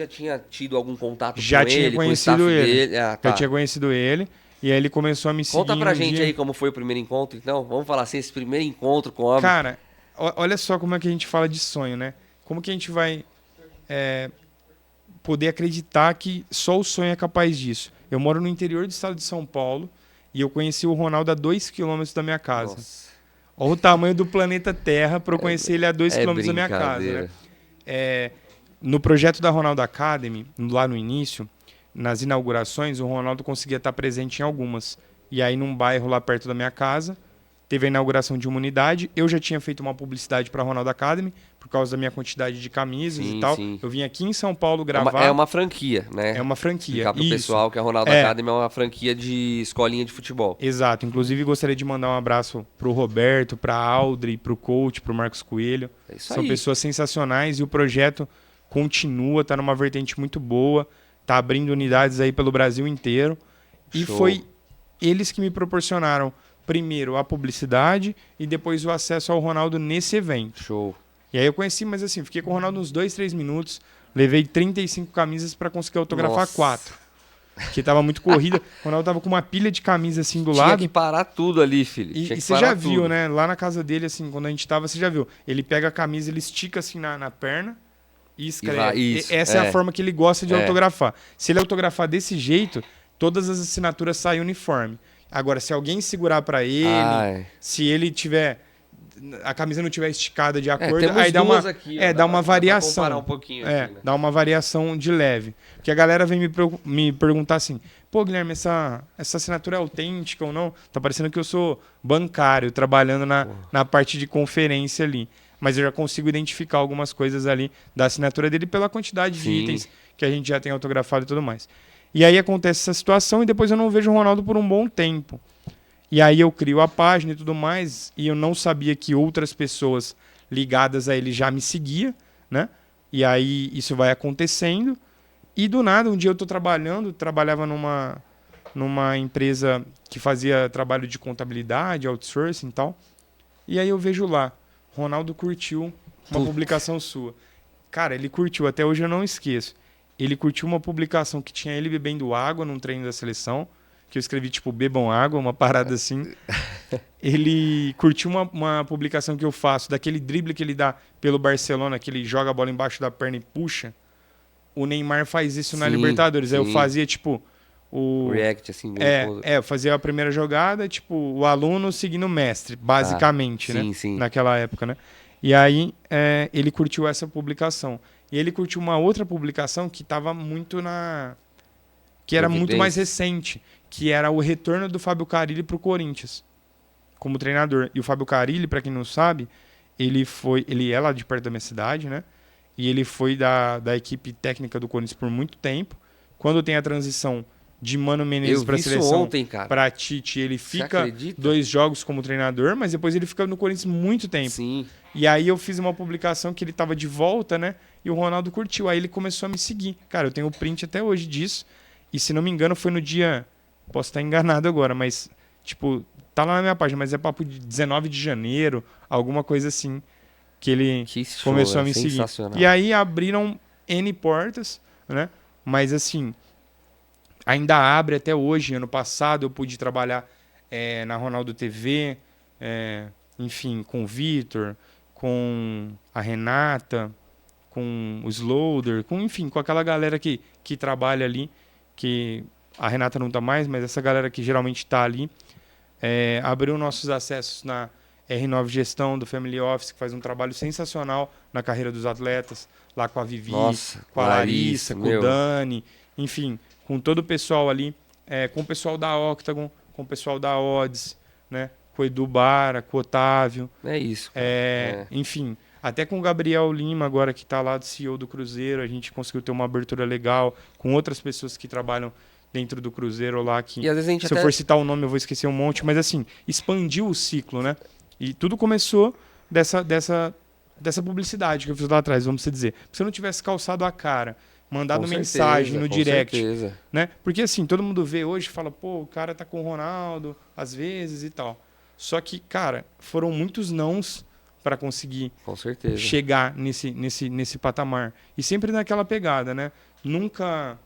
tinha tido algum contato Já com tinha ele, com o conhecido staff ele. dele? Ah, tá. Já tinha conhecido ele. E aí ele começou a me seguir. Conta pra um gente dia. aí como foi o primeiro encontro, então. Vamos falar assim, esse primeiro encontro com o homem. Cara, olha só como é que a gente fala de sonho, né? Como que a gente vai poder acreditar que só o sonho é capaz disso? Eu moro no interior do estado de São Paulo e eu conheci o Ronaldo a 2 quilômetros da minha casa. Nossa. Olha o tamanho do planeta Terra para eu conhecer ele a 2 quilômetros da minha casa, brincadeira. né? No projeto da Ronaldo Academy, lá no início, nas inaugurações, o Ronaldo conseguia estar presente em algumas. E aí, num bairro lá perto da minha casa, teve a inauguração de uma unidade. Eu já tinha feito uma publicidade para a Ronaldo Academy, por causa da minha quantidade de camisas Sim, e tal. sim. Eu vim aqui em São Paulo gravar. É uma franquia, né? É uma franquia. Explicar pro Isso. pessoal que a Ronaldo É. Academy é uma franquia de escolinha de futebol. Exato. Inclusive, gostaria de mandar um abraço pro Roberto, pra Audrey, pro coach, pro Marcos Coelho. É isso São aí. pessoas sensacionais e o projeto continua, tá numa vertente muito boa, tá abrindo unidades aí pelo Brasil inteiro. E Show. foi eles que me proporcionaram primeiro a publicidade e depois o acesso ao Ronaldo nesse evento. Show. E aí eu conheci, mas assim, fiquei com o Ronaldo uns 2, 3 minutos, levei 35 camisas para conseguir autografar Nossa. 4. Que tava muito corrida. O Ronaldo tava com uma pilha de camisa assim do Tinha lado. que parar tudo ali, filho. Tinha E que você parar já viu, tudo. né? Lá na casa dele, assim, quando a gente tava, você já viu. Ele pega a camisa, ele estica assim na perna e escreve. vai, isso, Essa é a forma que ele gosta de É. autografar. Se ele autografar desse jeito, todas as assinaturas saem uniforme. Agora, se alguém segurar pra ele, Ai. se ele tiver... A camisa não tiver esticada de acordo, temos aí dá duas uma, aqui, ó, dá uma pra variação. comparar um pouquinho aqui, né? Dá uma variação de leve. Porque a galera vem me perguntar assim, pô, Guilherme, essa assinatura é autêntica ou não? Tá parecendo que eu sou bancário, trabalhando na parte de conferência ali. Mas eu já consigo identificar algumas coisas ali da assinatura dele pela quantidade de Sim. itens que a gente já tem autografado e tudo mais. E aí acontece essa situação e depois eu não vejo o Ronaldo por um bom tempo. E aí eu crio a página e tudo mais, e eu não sabia que outras pessoas ligadas a ele já me seguiam, né? E aí isso vai acontecendo. E do nada, um dia eu tô trabalhava numa empresa que fazia trabalho de contabilidade, outsourcing e tal. E aí eu vejo lá, Ronaldo curtiu uma publicação sua. Cara, ele curtiu, até hoje eu não esqueço. Ele curtiu uma publicação que tinha ele bebendo água num treino da seleção, que eu escrevi tipo, bebam água, uma parada assim. Ele curtiu uma publicação que eu faço, daquele drible que ele dá pelo Barcelona, que ele joga a bola embaixo da perna e puxa. O Neymar faz isso na Sim, Libertadores. Aí eu sim. fazia tipo... React, assim. eu fazia a primeira jogada, tipo, o aluno seguindo o mestre, basicamente, né? sim, sim. Naquela época, né? E aí ele curtiu essa publicação. E ele curtiu uma outra publicação que estava muito que era muito mais recente, que era o retorno do Fábio Carille para o Corinthians como treinador. E o Fábio Carille, para quem não sabe, ele é lá de perto da minha cidade, né? E ele foi da equipe técnica do Corinthians por muito tempo. Quando tem a transição de Mano Menezes para a seleção, ontem, cara. para Tite, ele fica acredita? 2 jogos como treinador, mas depois ele fica no Corinthians muito tempo. Sim. E aí eu fiz uma publicação que ele tava de volta, né? E o Ronaldo curtiu. Aí ele começou a me seguir. Cara, eu tenho o print até hoje disso. E se não me engano, foi no dia... Posso estar enganado agora, mas... Tipo, tá lá na minha página, mas é papo de 19 de janeiro, alguma coisa assim, que ele Que show, começou a é me seguir. sensacional. E aí abriram N portas, né? Mas assim, ainda abre até hoje. Ano passado eu pude trabalhar na Ronaldo TV, enfim, com o Vitor, com a Renata, com o Slaughter, enfim, com aquela galera que trabalha ali, que a Renata não tá mais, mas essa galera que geralmente tá ali, abriu nossos acessos na R9 Gestão do Family Office, que faz um trabalho sensacional na carreira dos atletas, lá com a Vivi, Nossa, com a Larissa, com meu. o Dani, enfim, com todo o pessoal ali, com o pessoal da Octagon, com o pessoal da Odds, né, com o Edu Bara, com o Otávio. É isso. cara. Enfim, até com o Gabriel Lima, agora que está lá do CEO do Cruzeiro, a gente conseguiu ter uma abertura legal com outras pessoas que trabalham dentro do Cruzeiro lá, que E às vezes a gente se eu até... for citar o nome eu vou esquecer um monte, mas assim, expandiu o ciclo, né? E tudo começou dessa publicidade que eu fiz lá atrás, vamos dizer. Se eu não tivesse calçado a cara, mandado Com mensagem certeza, no com direct, certeza. né? Porque assim, todo mundo vê hoje e fala, pô, o cara tá com o Ronaldo, às vezes e tal. Só que, cara, foram muitos nãos para conseguir Com certeza. chegar nesse patamar. E sempre naquela pegada, né? Nunca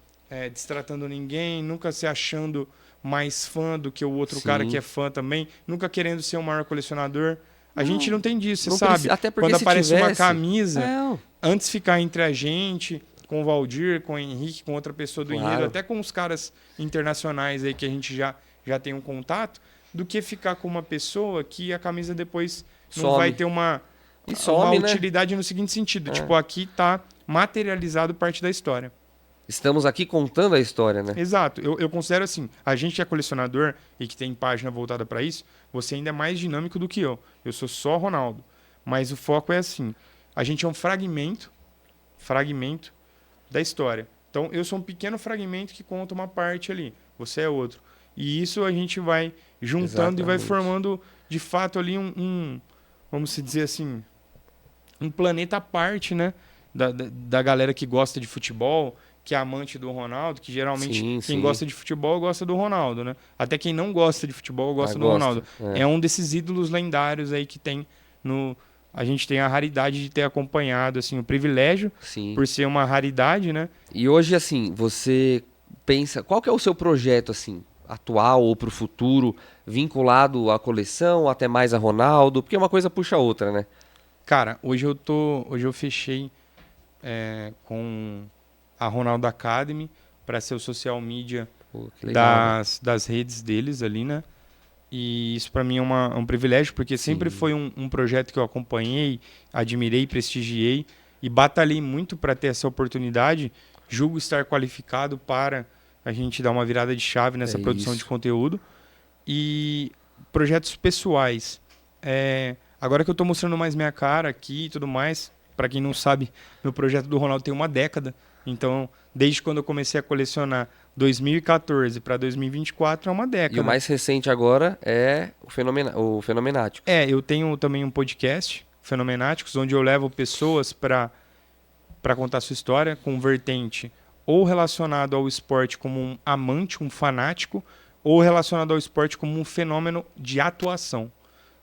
destratando ninguém, nunca se achando mais fã do que o outro Sim. cara que é fã também, nunca querendo ser o maior colecionador. A gente não tem disso, você Não sabe? precisa- até porque Quando se aparece uma tivesse- camisa, Não. antes ficar entre a gente, com o Valdir, com o Henrique, com outra pessoa do Claro. Enredo, até com os caras internacionais aí que a gente já tem um contato, do que ficar com uma pessoa que a camisa depois não Some. vai ter uma E some, né? utilidade no seguinte sentido. Tipo, aqui tá materializado parte da história. Estamos aqui contando a história, né? Exato. Eu considero assim, a gente que é colecionador e que tem página voltada para isso, você ainda é mais dinâmico do que eu. Eu sou só Ronaldo. Mas o foco é assim, a gente é um fragmento da história. Então, eu sou um pequeno fragmento que conta uma parte ali. Você é outro. E isso a gente vai juntando e vai Exatamente. formando, de fato, ali vamos se dizer assim, um planeta à parte, né? Da galera que gosta de futebol, que é amante do Ronaldo, que geralmente Sim, quem sim. gosta de futebol gosta do Ronaldo, né? Até quem não gosta de futebol gosta do Ronaldo. É. É um desses ídolos lendários aí que tem a gente tem a raridade de ter acompanhado, assim, o privilégio, Sim. por ser uma raridade, né? E hoje, assim, você pensa... Qual que é o seu projeto, assim, atual ou pro futuro, vinculado à coleção, até mais a Ronaldo? Porque uma coisa puxa a outra, né? Cara, hoje eu fechei com a Ronaldo Academy para ser o social media Pô, que legal, né? das redes deles ali, né? E isso para mim é um privilégio, porque sempre foi um projeto que eu acompanhei, admirei, prestigiei e batalhei muito para ter essa oportunidade. Julgo estar qualificado para a gente dar uma virada de chave nessa produção isso. de conteúdo. E projetos pessoais. Agora que eu estou mostrando mais minha cara aqui e tudo mais, para quem não sabe, meu projeto do Ronaldo tem uma década. Então, desde quando eu comecei a colecionar 2014 para 2024 é uma década. E o mais recente agora é o Fenomenático. Eu tenho também um podcast, Fenomenáticos, onde eu levo pessoas para contar sua história com vertente ou relacionado ao esporte como um amante, um fanático, ou relacionado ao esporte como um fenômeno de atuação,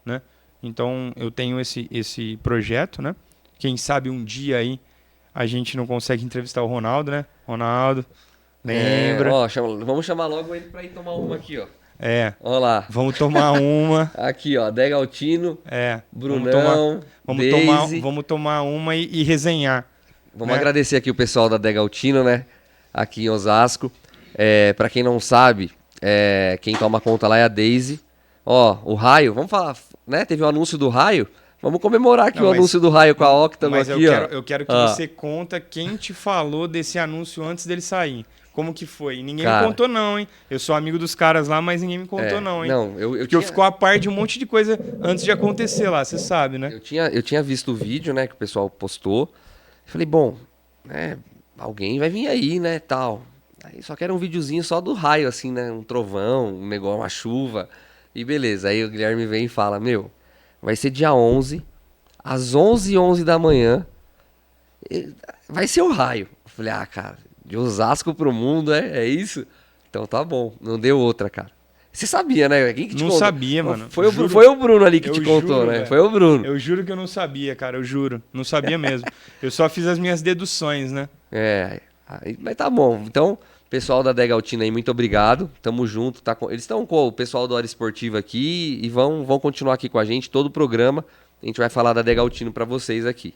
né? Então, eu tenho esse projeto, né? Quem sabe um dia aí a gente não consegue entrevistar o Ronaldo, né? Ronaldo, lembra? Vamos chamar logo ele pra ir tomar uma aqui, ó. Olha lá. Vamos tomar uma. Aqui, ó. Dega Altino, Brunão, Vamos tomar uma e resenhar. Vamos né? agradecer aqui o pessoal da Dega Altino, né? Aqui em Osasco. Pra quem não sabe, quem toma conta lá é a Daisy. Ó, o Raio, vamos falar, né? Teve o anúncio do Raio. Vamos comemorar aqui o anúncio do Raio com a Octagon Mas aqui, eu quero que você conta quem te falou desse anúncio antes dele sair. Como que foi? Ninguém me contou não, hein? Eu sou amigo dos caras lá, mas ninguém me contou não, hein? Não, Porque eu fico a par de um monte de coisa antes de acontecer lá, você sabe, né? Eu tinha visto o vídeo, né, que o pessoal postou. Falei, bom, né, alguém vai vir aí, né, tal. Aí só que era um videozinho só do Raio, assim, né, um trovão, um negócio, uma chuva. E beleza, aí o Guilherme vem e fala, vai ser dia 11, às 11h11 da manhã, vai ser o Raio. Eu falei, cara, de Osasco pro mundo, é isso? Então tá bom, não deu outra, cara. Você sabia, né? Quem que te Não contou? sabia, mano. Foi o Bruno ali que Eu te contou, juro, né? velho. Foi o Bruno. Eu juro que eu não sabia, cara, eu juro. Não sabia mesmo. Eu só fiz as minhas deduções, né? Mas tá bom. Então, pessoal da Dega Altino aí, muito obrigado. Tamo junto. Eles estão com o pessoal da Hora Esportiva aqui e vão continuar aqui com a gente todo o programa. a gente vai falar da Degaltino para vocês aqui.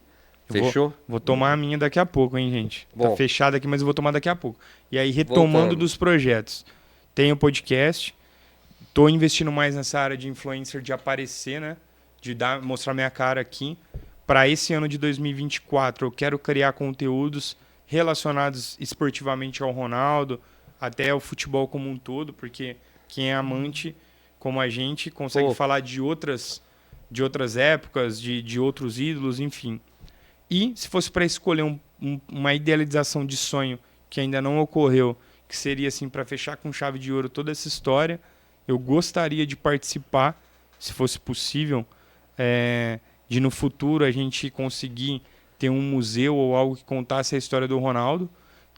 Fechou? Vou tomar a minha daqui a pouco, hein, gente? Bom. Tá fechado aqui, mas eu vou tomar daqui a pouco. E aí, retomando Voltando. dos projetos. Tenho podcast. Tô investindo mais nessa área de influencer, de aparecer, né? De mostrar minha cara aqui. Para esse ano de 2024, eu quero criar conteúdos relacionados esportivamente ao Ronaldo, até o futebol como um todo, porque quem é amante, como a gente, consegue falar de outras épocas, de outros ídolos, enfim. E se fosse para escolher uma idealização de sonho que ainda não ocorreu, que seria assim para fechar com chave de ouro toda essa história, eu gostaria de participar, se fosse possível, de no futuro a gente conseguir ter um museu ou algo que contasse a história do Ronaldo,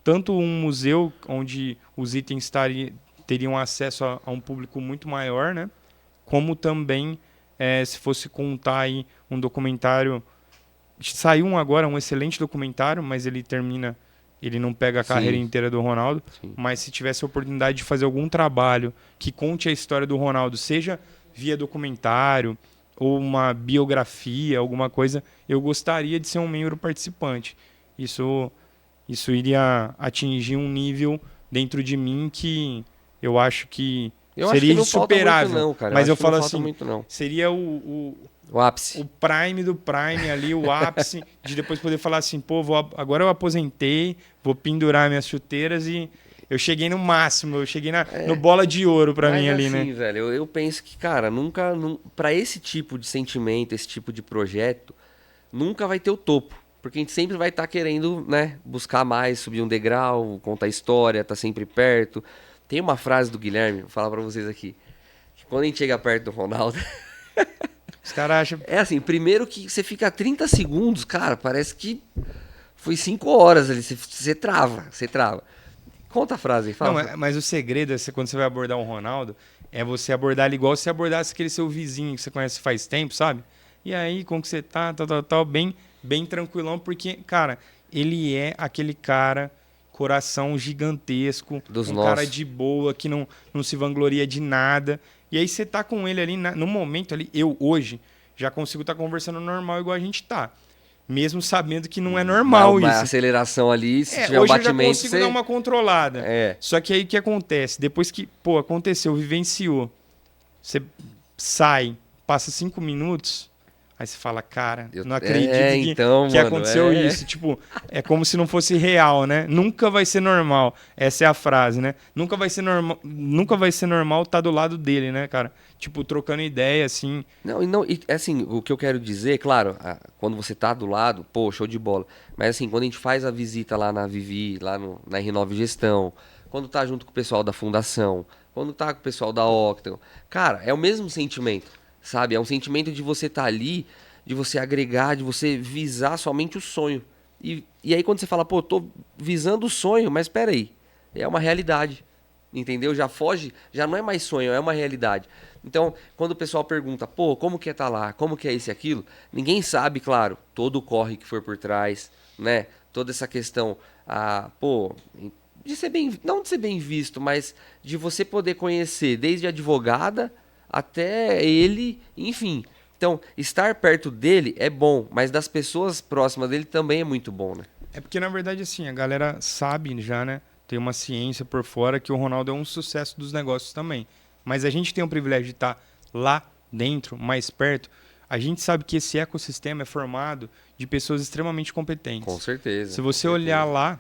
tanto um museu onde os itens teriam acesso a um público muito maior, né? Como também se fosse contar aí um documentário. Saiu um excelente documentário, mas ele não pega a carreira inteira do Ronaldo. Sim. Mas se tivesse a oportunidade de fazer algum trabalho que conte a história do Ronaldo, seja via documentário ou uma biografia, alguma coisa, eu gostaria de ser um membro participante. Isso iria atingir um nível dentro de mim que eu acho que seria insuperável. Não, cara. Mas eu falo não falta assim, muito, não. seria o ápice. O prime do prime ali, o ápice, de depois poder falar assim, pô, agora eu aposentei, vou pendurar minhas chuteiras e eu cheguei no máximo, eu cheguei no bola de ouro pra mim ali, assim, né? Velho, eu penso que, cara, pra esse tipo de sentimento, esse tipo de projeto, nunca vai ter o topo. Porque a gente sempre vai estar querendo, né, buscar mais, subir um degrau, contar história, tá sempre perto. Tem uma frase do Guilherme, vou falar pra vocês aqui, que quando a gente chega perto do Ronaldo... Os caras acham... É assim, primeiro que você fica 30 segundos, cara, parece que foi 5 horas ali, você trava. Conta a frase aí, fala. Não, mas o segredo é quando você vai abordar um Ronaldo, é você abordar ele igual se você abordasse aquele seu vizinho que você conhece faz tempo, sabe? E aí, como que você tá, bem tranquilão, porque, cara, ele é aquele cara, coração gigantesco, cara de boa, que não se vangloria de nada. E aí você tá com ele ali, no momento ali, eu hoje já consigo estar conversando normal igual a gente tá. Mesmo sabendo que não é normal isso. A aceleração ali, se tiver um hoje batimento... eu já consigo dar uma controlada. É. Só que aí o que acontece? Depois que, aconteceu, vivenciou, você sai, passa 5 minutos... Aí você fala, cara, não acredito que aconteceu isso. Tipo, é como se não fosse real, né? Nunca vai ser normal. Essa é a frase, né? Nunca vai ser normal estar do lado dele, né, cara? Tipo, trocando ideia, assim. Não, assim, o que eu quero dizer, claro, quando você tá do lado, pô, show de bola. Mas assim, quando a gente faz a visita lá na Vivi, lá na R9 Gestão, quando tá junto com o pessoal da Fundação, quando tá com o pessoal da Octagon, cara, é o mesmo sentimento. Sabe? É um sentimento de você estar ali, de você agregar, de você visar somente o sonho. E aí quando você fala, pô, tô visando o sonho, mas peraí, é uma realidade. Entendeu? Já foge, já não é mais sonho, é uma realidade. Então, quando o pessoal pergunta, pô, como que é tá lá? Como que é isso e aquilo? Ninguém sabe, claro, todo o corre que foi por trás, né? Toda essa questão, de ser não de ser bem visto, mas de você poder conhecer desde a advogada até ele, enfim. Então, estar perto dele é bom, mas das pessoas próximas dele também é muito bom, né? É porque, na verdade, assim, a galera sabe já, né? Tem uma ciência por fora que o Ronaldo é um sucesso dos negócios também. Mas a gente tem o privilégio de estar lá dentro, mais perto. A gente sabe que esse ecossistema é formado de pessoas extremamente competentes. Com certeza. Se você olhar lá,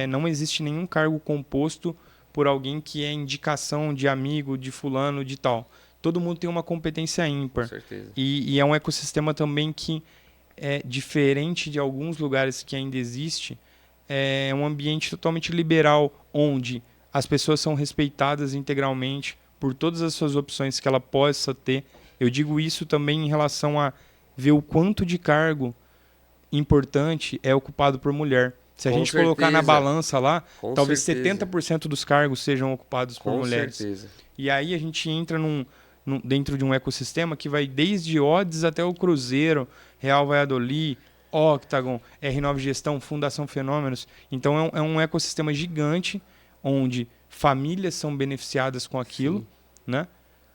não existe nenhum cargo composto por alguém que é indicação de amigo, de fulano, de tal. Todo mundo tem uma competência ímpar. Com certeza. E é um ecossistema também que é diferente de alguns lugares que ainda existe. É um ambiente totalmente liberal, onde as pessoas são respeitadas integralmente por todas as suas opções que ela possa ter. Eu digo isso também em relação a ver o quanto de cargo importante é ocupado por mulher. Se a gente colocar na balança lá, talvez 70% dos cargos sejam ocupados por mulheres. Com certeza. E aí a gente entra dentro de um ecossistema que vai desde odds até o Cruzeiro, Real Valladolid, Octagon, R9 Gestão, Fundação Fenômenos. Então é um ecossistema gigante onde famílias são beneficiadas com aquilo, né?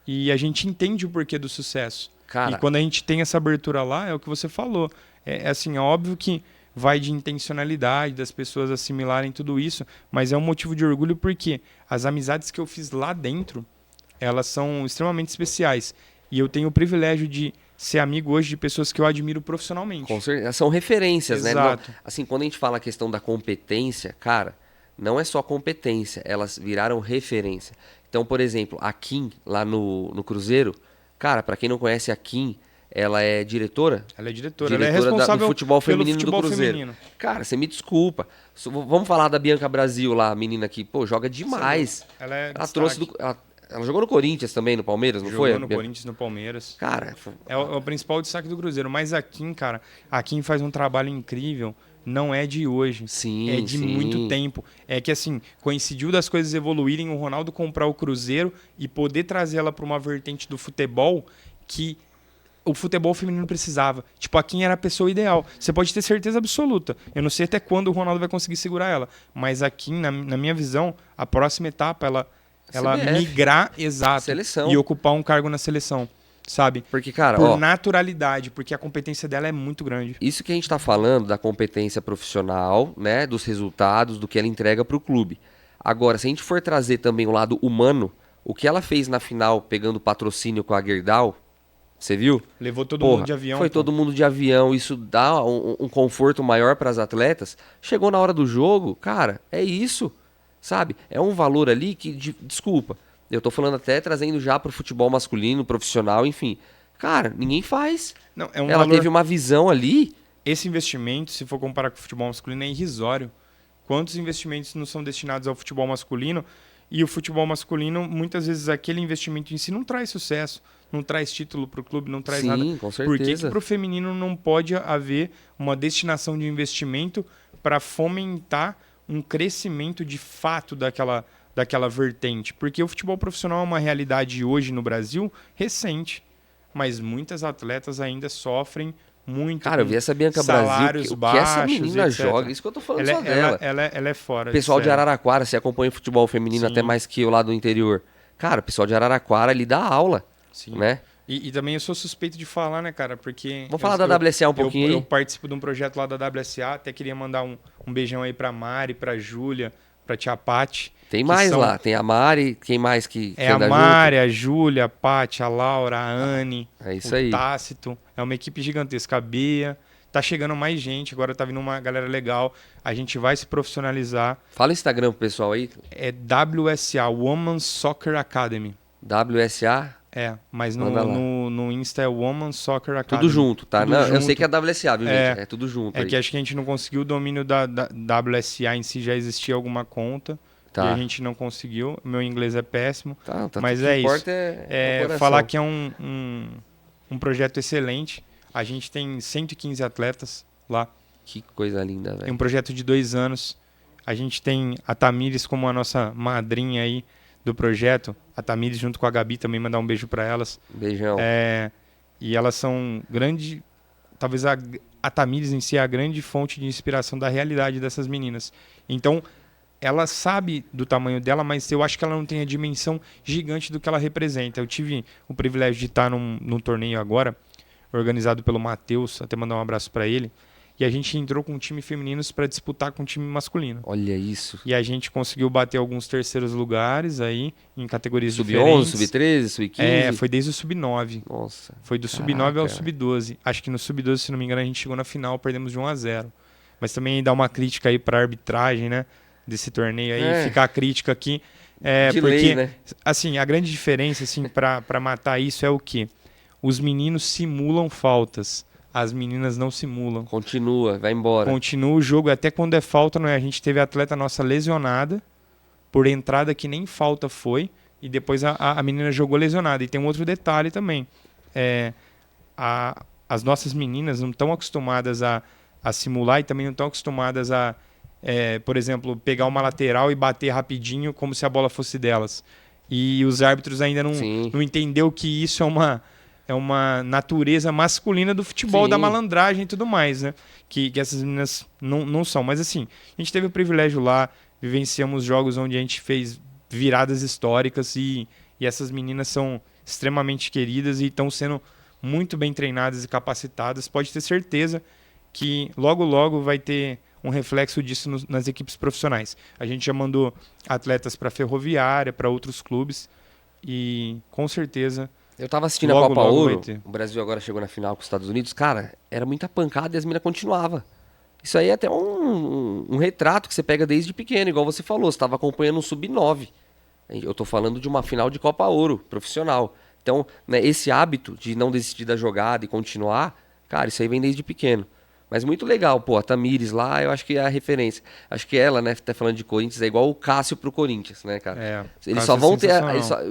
E a gente entende o porquê do sucesso. Cara, E quando a gente tem essa abertura lá, é o que você falou. É óbvio que vai de intencionalidade, das pessoas assimilarem tudo isso, mas é um motivo de orgulho porque as amizades que eu fiz lá dentro, elas são extremamente especiais. E eu tenho o privilégio de ser amigo hoje de pessoas que eu admiro profissionalmente. com certeza, são referências, né? Exato. Não, assim, quando a gente fala a questão da competência, cara, não é só competência, elas viraram referência. Então, por exemplo, a Kim, lá no Cruzeiro, cara, pra quem não conhece a Kim, ela é diretora? Ela é diretora, ela é Diretora responsável do futebol pelo feminino futebol do Cruzeiro. feminino. Cara, você me desculpa. Vamos falar da Bianca Brasil lá, a menina que, pô, joga demais. Ela é Ela destaque. trouxe ela jogou no Corinthians também, no Palmeiras, não Jogou foi? no Corinthians, no Palmeiras. Cara, É o principal destaque do Cruzeiro. Mas a Kim, cara, a Kim faz um trabalho incrível. Não é de hoje. sim, É de sim. muito tempo. É que, assim, coincidiu das coisas evoluírem, o Ronaldo comprar o Cruzeiro e poder trazer ela para uma vertente do futebol que o futebol feminino precisava. Tipo, a Kim era a pessoa ideal. Você pode ter certeza absoluta. Eu não sei até quando o Ronaldo vai conseguir segurar ela. Mas a Kim, na minha visão, a próxima etapa, ela CBF. migrar, exato, Seleção. e ocupar um cargo na seleção, sabe? Porque, cara, Por ó, naturalidade, porque a competência dela é muito grande. isso que a gente tá falando da competência profissional, né, dos resultados, do que ela entrega pro clube. Agora, se a gente for trazer também o lado humano, o que ela fez na final pegando patrocínio com a Gerdau, você viu? Levou todo Porra, mundo de avião. foi todo mundo de avião, isso dá um conforto maior para as atletas. Chegou na hora do jogo, cara, é isso, sabe? É um valor ali que, desculpa, eu tô falando até trazendo já pro futebol masculino, profissional, enfim. Cara, ninguém faz. Não, é um Ela valor... teve uma visão ali. Esse investimento, se for comparar com o futebol masculino, é irrisório. Quantos investimentos não são destinados ao futebol masculino? E o futebol masculino, muitas vezes, aquele investimento em si não traz sucesso, não traz título para o clube, não traz Sim, nada. com Por que certeza. para o feminino não pode haver uma destinação de investimento para fomentar um crescimento de fato daquela vertente? Porque o futebol profissional é uma realidade hoje no Brasil recente, mas muitas atletas ainda sofrem muito. Cara, eu com vi essa Bianca salários Brasil, o que essa baixos, menina etc. joga, isso que eu tô falando só ela, dela. ela é fora. O pessoal de sério. Araraquara, você acompanha o futebol feminino Sim. até mais que eu lá do interior. Cara, o pessoal de Araraquara, ele dá aula, Sim. né? E também eu sou suspeito de falar, né, cara? Porque. Vamos falar da WSA um pouquinho eu aí? participo de um projeto lá da WSA, até queria mandar um beijão aí pra Mari, pra Júlia, pra Tia Pati. Tem que mais são- lá, tem a Mari, quem mais que É a anda Mari, a Júlia, a Pati, a Laura, a Anne, junto? É isso o aí. Tácito. É uma equipe gigantesca. A Bia. Tá chegando mais gente, agora tá vindo uma galera legal. A gente vai se profissionalizar. Fala o Instagram pro pessoal aí. É WSA, Women's Soccer Academy. WSA, Mas Manda lá. no Insta é Women's Soccer Academy. tudo junto, tá? Tudo Não, eu junto. sei que é WSA, viu, É. gente? É tudo junto É aí. que acho que a gente não conseguiu o domínio da WSA em si, já existia alguma conta. E Tá. a gente não conseguiu. Meu inglês é péssimo. Tá, Mas tudo que é isso. importa é o coração. Falar que é um projeto excelente. A gente tem 115 atletas lá. Que coisa linda, É um velho. projeto de 2 anos. A gente tem a Tamires como a nossa madrinha aí do projeto. A Tamires junto com a Gabi também, mandar um beijo para elas. Beijão. E elas são grande... Talvez a Tamires em si é a grande fonte de inspiração da realidade dessas meninas. Então, ela sabe do tamanho dela, mas eu acho que ela não tem a dimensão gigante do que ela representa. Eu tive o privilégio de estar num torneio agora, organizado pelo Matheus, até mandar um abraço para ele. E a gente entrou com um time femininos para disputar com um time masculino. Olha isso. E a gente conseguiu bater alguns terceiros lugares aí, em categorias Sub-11, diferentes. sub-13, sub-15? Foi desde o sub-9. Nossa. Foi do sub-9 ao Caraca. sub-12. Acho que no sub-12, se não me engano, a gente chegou na final, perdemos de 1-0. Mas também dá uma crítica aí pra arbitragem, né? Desse torneio aí, ficar a crítica aqui. De Porque, lei, né? assim, a grande diferença, assim, pra matar isso é o quê? Os meninos simulam faltas, as meninas não simulam. Continua, vai embora. Continua o jogo, até quando é falta, não é? A gente teve atleta nossa lesionada, por entrada que nem falta foi, e depois a menina jogou lesionada. E tem um outro detalhe também. As nossas meninas não estão acostumadas a simular e também não estão acostumadas a, por exemplo, pegar uma lateral e bater rapidinho como se a bola fosse delas. E os árbitros ainda Sim. não entenderam que isso é uma natureza masculina do futebol, Sim. da malandragem e tudo mais, né? Que essas meninas não são. Mas assim, a gente teve o privilégio lá, vivenciamos jogos onde a gente fez viradas históricas e essas meninas são extremamente queridas e estão sendo muito bem treinadas e capacitadas. Pode ter certeza que logo vai ter um reflexo disso nas equipes profissionais. A gente já mandou atletas para a Ferroviária, para outros clubes e com certeza... Eu tava assistindo a Copa Ouro, o Brasil agora chegou na final com os Estados Unidos, cara, era muita pancada e as minas continuavam. Isso aí é até um retrato que você pega desde pequeno, igual você falou, você estava acompanhando um Sub-9. Eu tô falando de uma final de Copa Ouro, profissional. Então, né, esse hábito de não desistir da jogada e continuar, cara, isso aí vem desde pequeno. Mas muito legal, pô, a Tamires lá, eu acho que é a referência. Acho que ela, né, tá falando de Corinthians, é igual o Cássio pro Corinthians, né, cara? Eles só vão ter...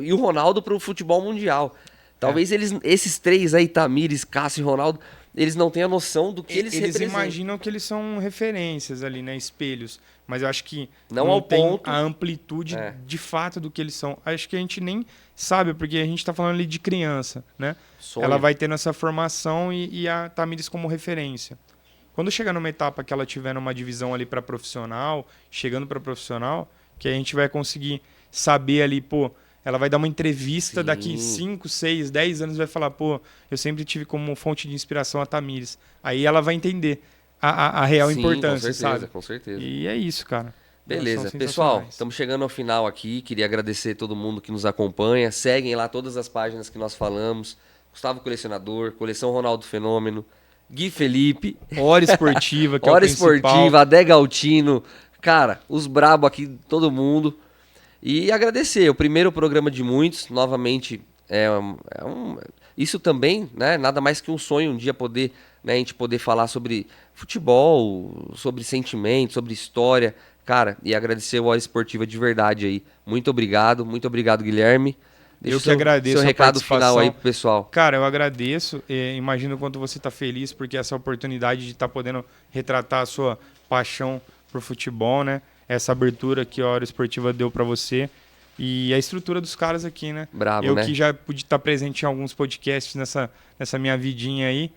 E o Ronaldo pro futebol mundial. Talvez esses três aí, Tamires, Cássio e Ronaldo, eles não têm a noção do que eles representam. Eles imaginam que eles são referências ali, né, espelhos. Mas eu acho que não ao tem ponto... a amplitude de fato do que eles são. Acho que a gente nem sabe, porque a gente tá falando ali de criança, né? Sonho. Ela vai tendo essa formação e a Tamires como referência. Quando chegar numa etapa que ela tiver numa divisão ali para profissional, chegando para profissional, que a gente vai conseguir saber ali, pô, ela vai dar uma entrevista daqui 5, 6, 10 anos, vai falar, pô, eu sempre tive como fonte de inspiração a Tamires. Aí ela vai entender a real importância, com certeza, sabe? Com certeza. E é isso, cara. Beleza. Pessoal, estamos chegando ao final aqui. Queria agradecer todo mundo que nos acompanha. Seguem lá todas as páginas que nós falamos. Gustavo Colecionador, Coleção Ronaldo Fenômeno, Gui Felipe. Hora Esportiva, que Hora é o principal. Esportiva, Adega Altino. Cara, os brabo aqui, todo mundo. E agradecer, o primeiro programa de muitos, novamente, isso também, né, nada mais que um sonho um dia poder, né, a gente poder falar sobre futebol, sobre sentimento, sobre história, cara, e agradecer o Hora Esportiva de verdade aí. Muito obrigado, Guilherme. Eu que agradeço seu recado final aí pro pessoal. Cara, eu agradeço, imagino o quanto você tá feliz, porque essa oportunidade de estar podendo retratar a sua paixão por futebol, né? Essa abertura que a Hora Esportiva deu para você e a estrutura dos caras aqui, né? Bravo, eu né? que já pude estar presente em alguns podcasts nessa minha vidinha aí,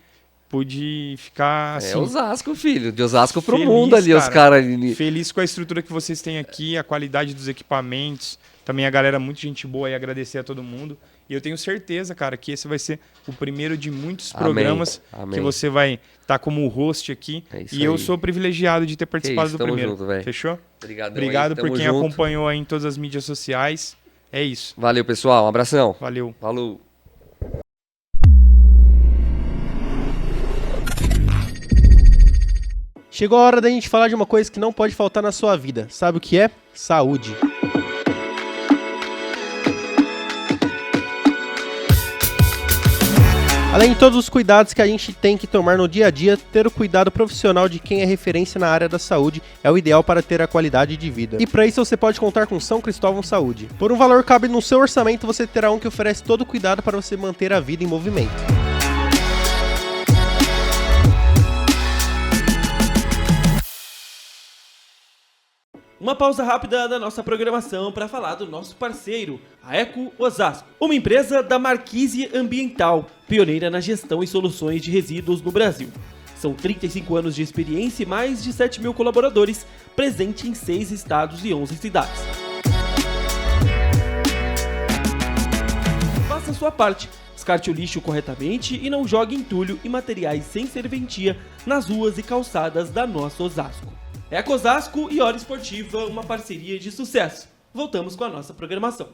pude ficar assim... É Osasco, filho, de Osasco pro feliz, mundo ali, os caras... Feliz com a estrutura que vocês têm aqui, a qualidade dos equipamentos, também a galera, muito gente boa, e agradecer a todo mundo. E eu tenho certeza, cara, que esse vai ser o primeiro de muitos programas que você vai estar como host aqui. E eu sou privilegiado de ter participado do primeiro. Junto, fechou? Obrigado por quem acompanhou aí em todas as mídias sociais. É isso. Valeu, pessoal. Um abração. Valeu. Falou. Chegou a hora da gente falar de uma coisa que não pode faltar na sua vida. Sabe o que é? Saúde. Além de todos os cuidados que a gente tem que tomar no dia a dia, ter o cuidado profissional de quem é referência na área da saúde é o ideal para ter a qualidade de vida. E para isso você pode contar com São Cristóvão Saúde. Por um valor que cabe no seu orçamento, você terá um que oferece todo o cuidado para você manter a vida em movimento. Uma pausa rápida da nossa programação para falar do nosso parceiro, a Eco Osasco, uma empresa da Marquise Ambiental, pioneira na gestão e soluções de resíduos no Brasil. São 35 anos de experiência e mais de 7 mil colaboradores, presente em 6 estados e 11 cidades. Faça a sua parte, descarte o lixo corretamente e não jogue entulho e materiais sem serventia nas ruas e calçadas da nossa Osasco. Eco Osasco e Hora Esportiva, uma parceria de sucesso. Voltamos com a nossa programação.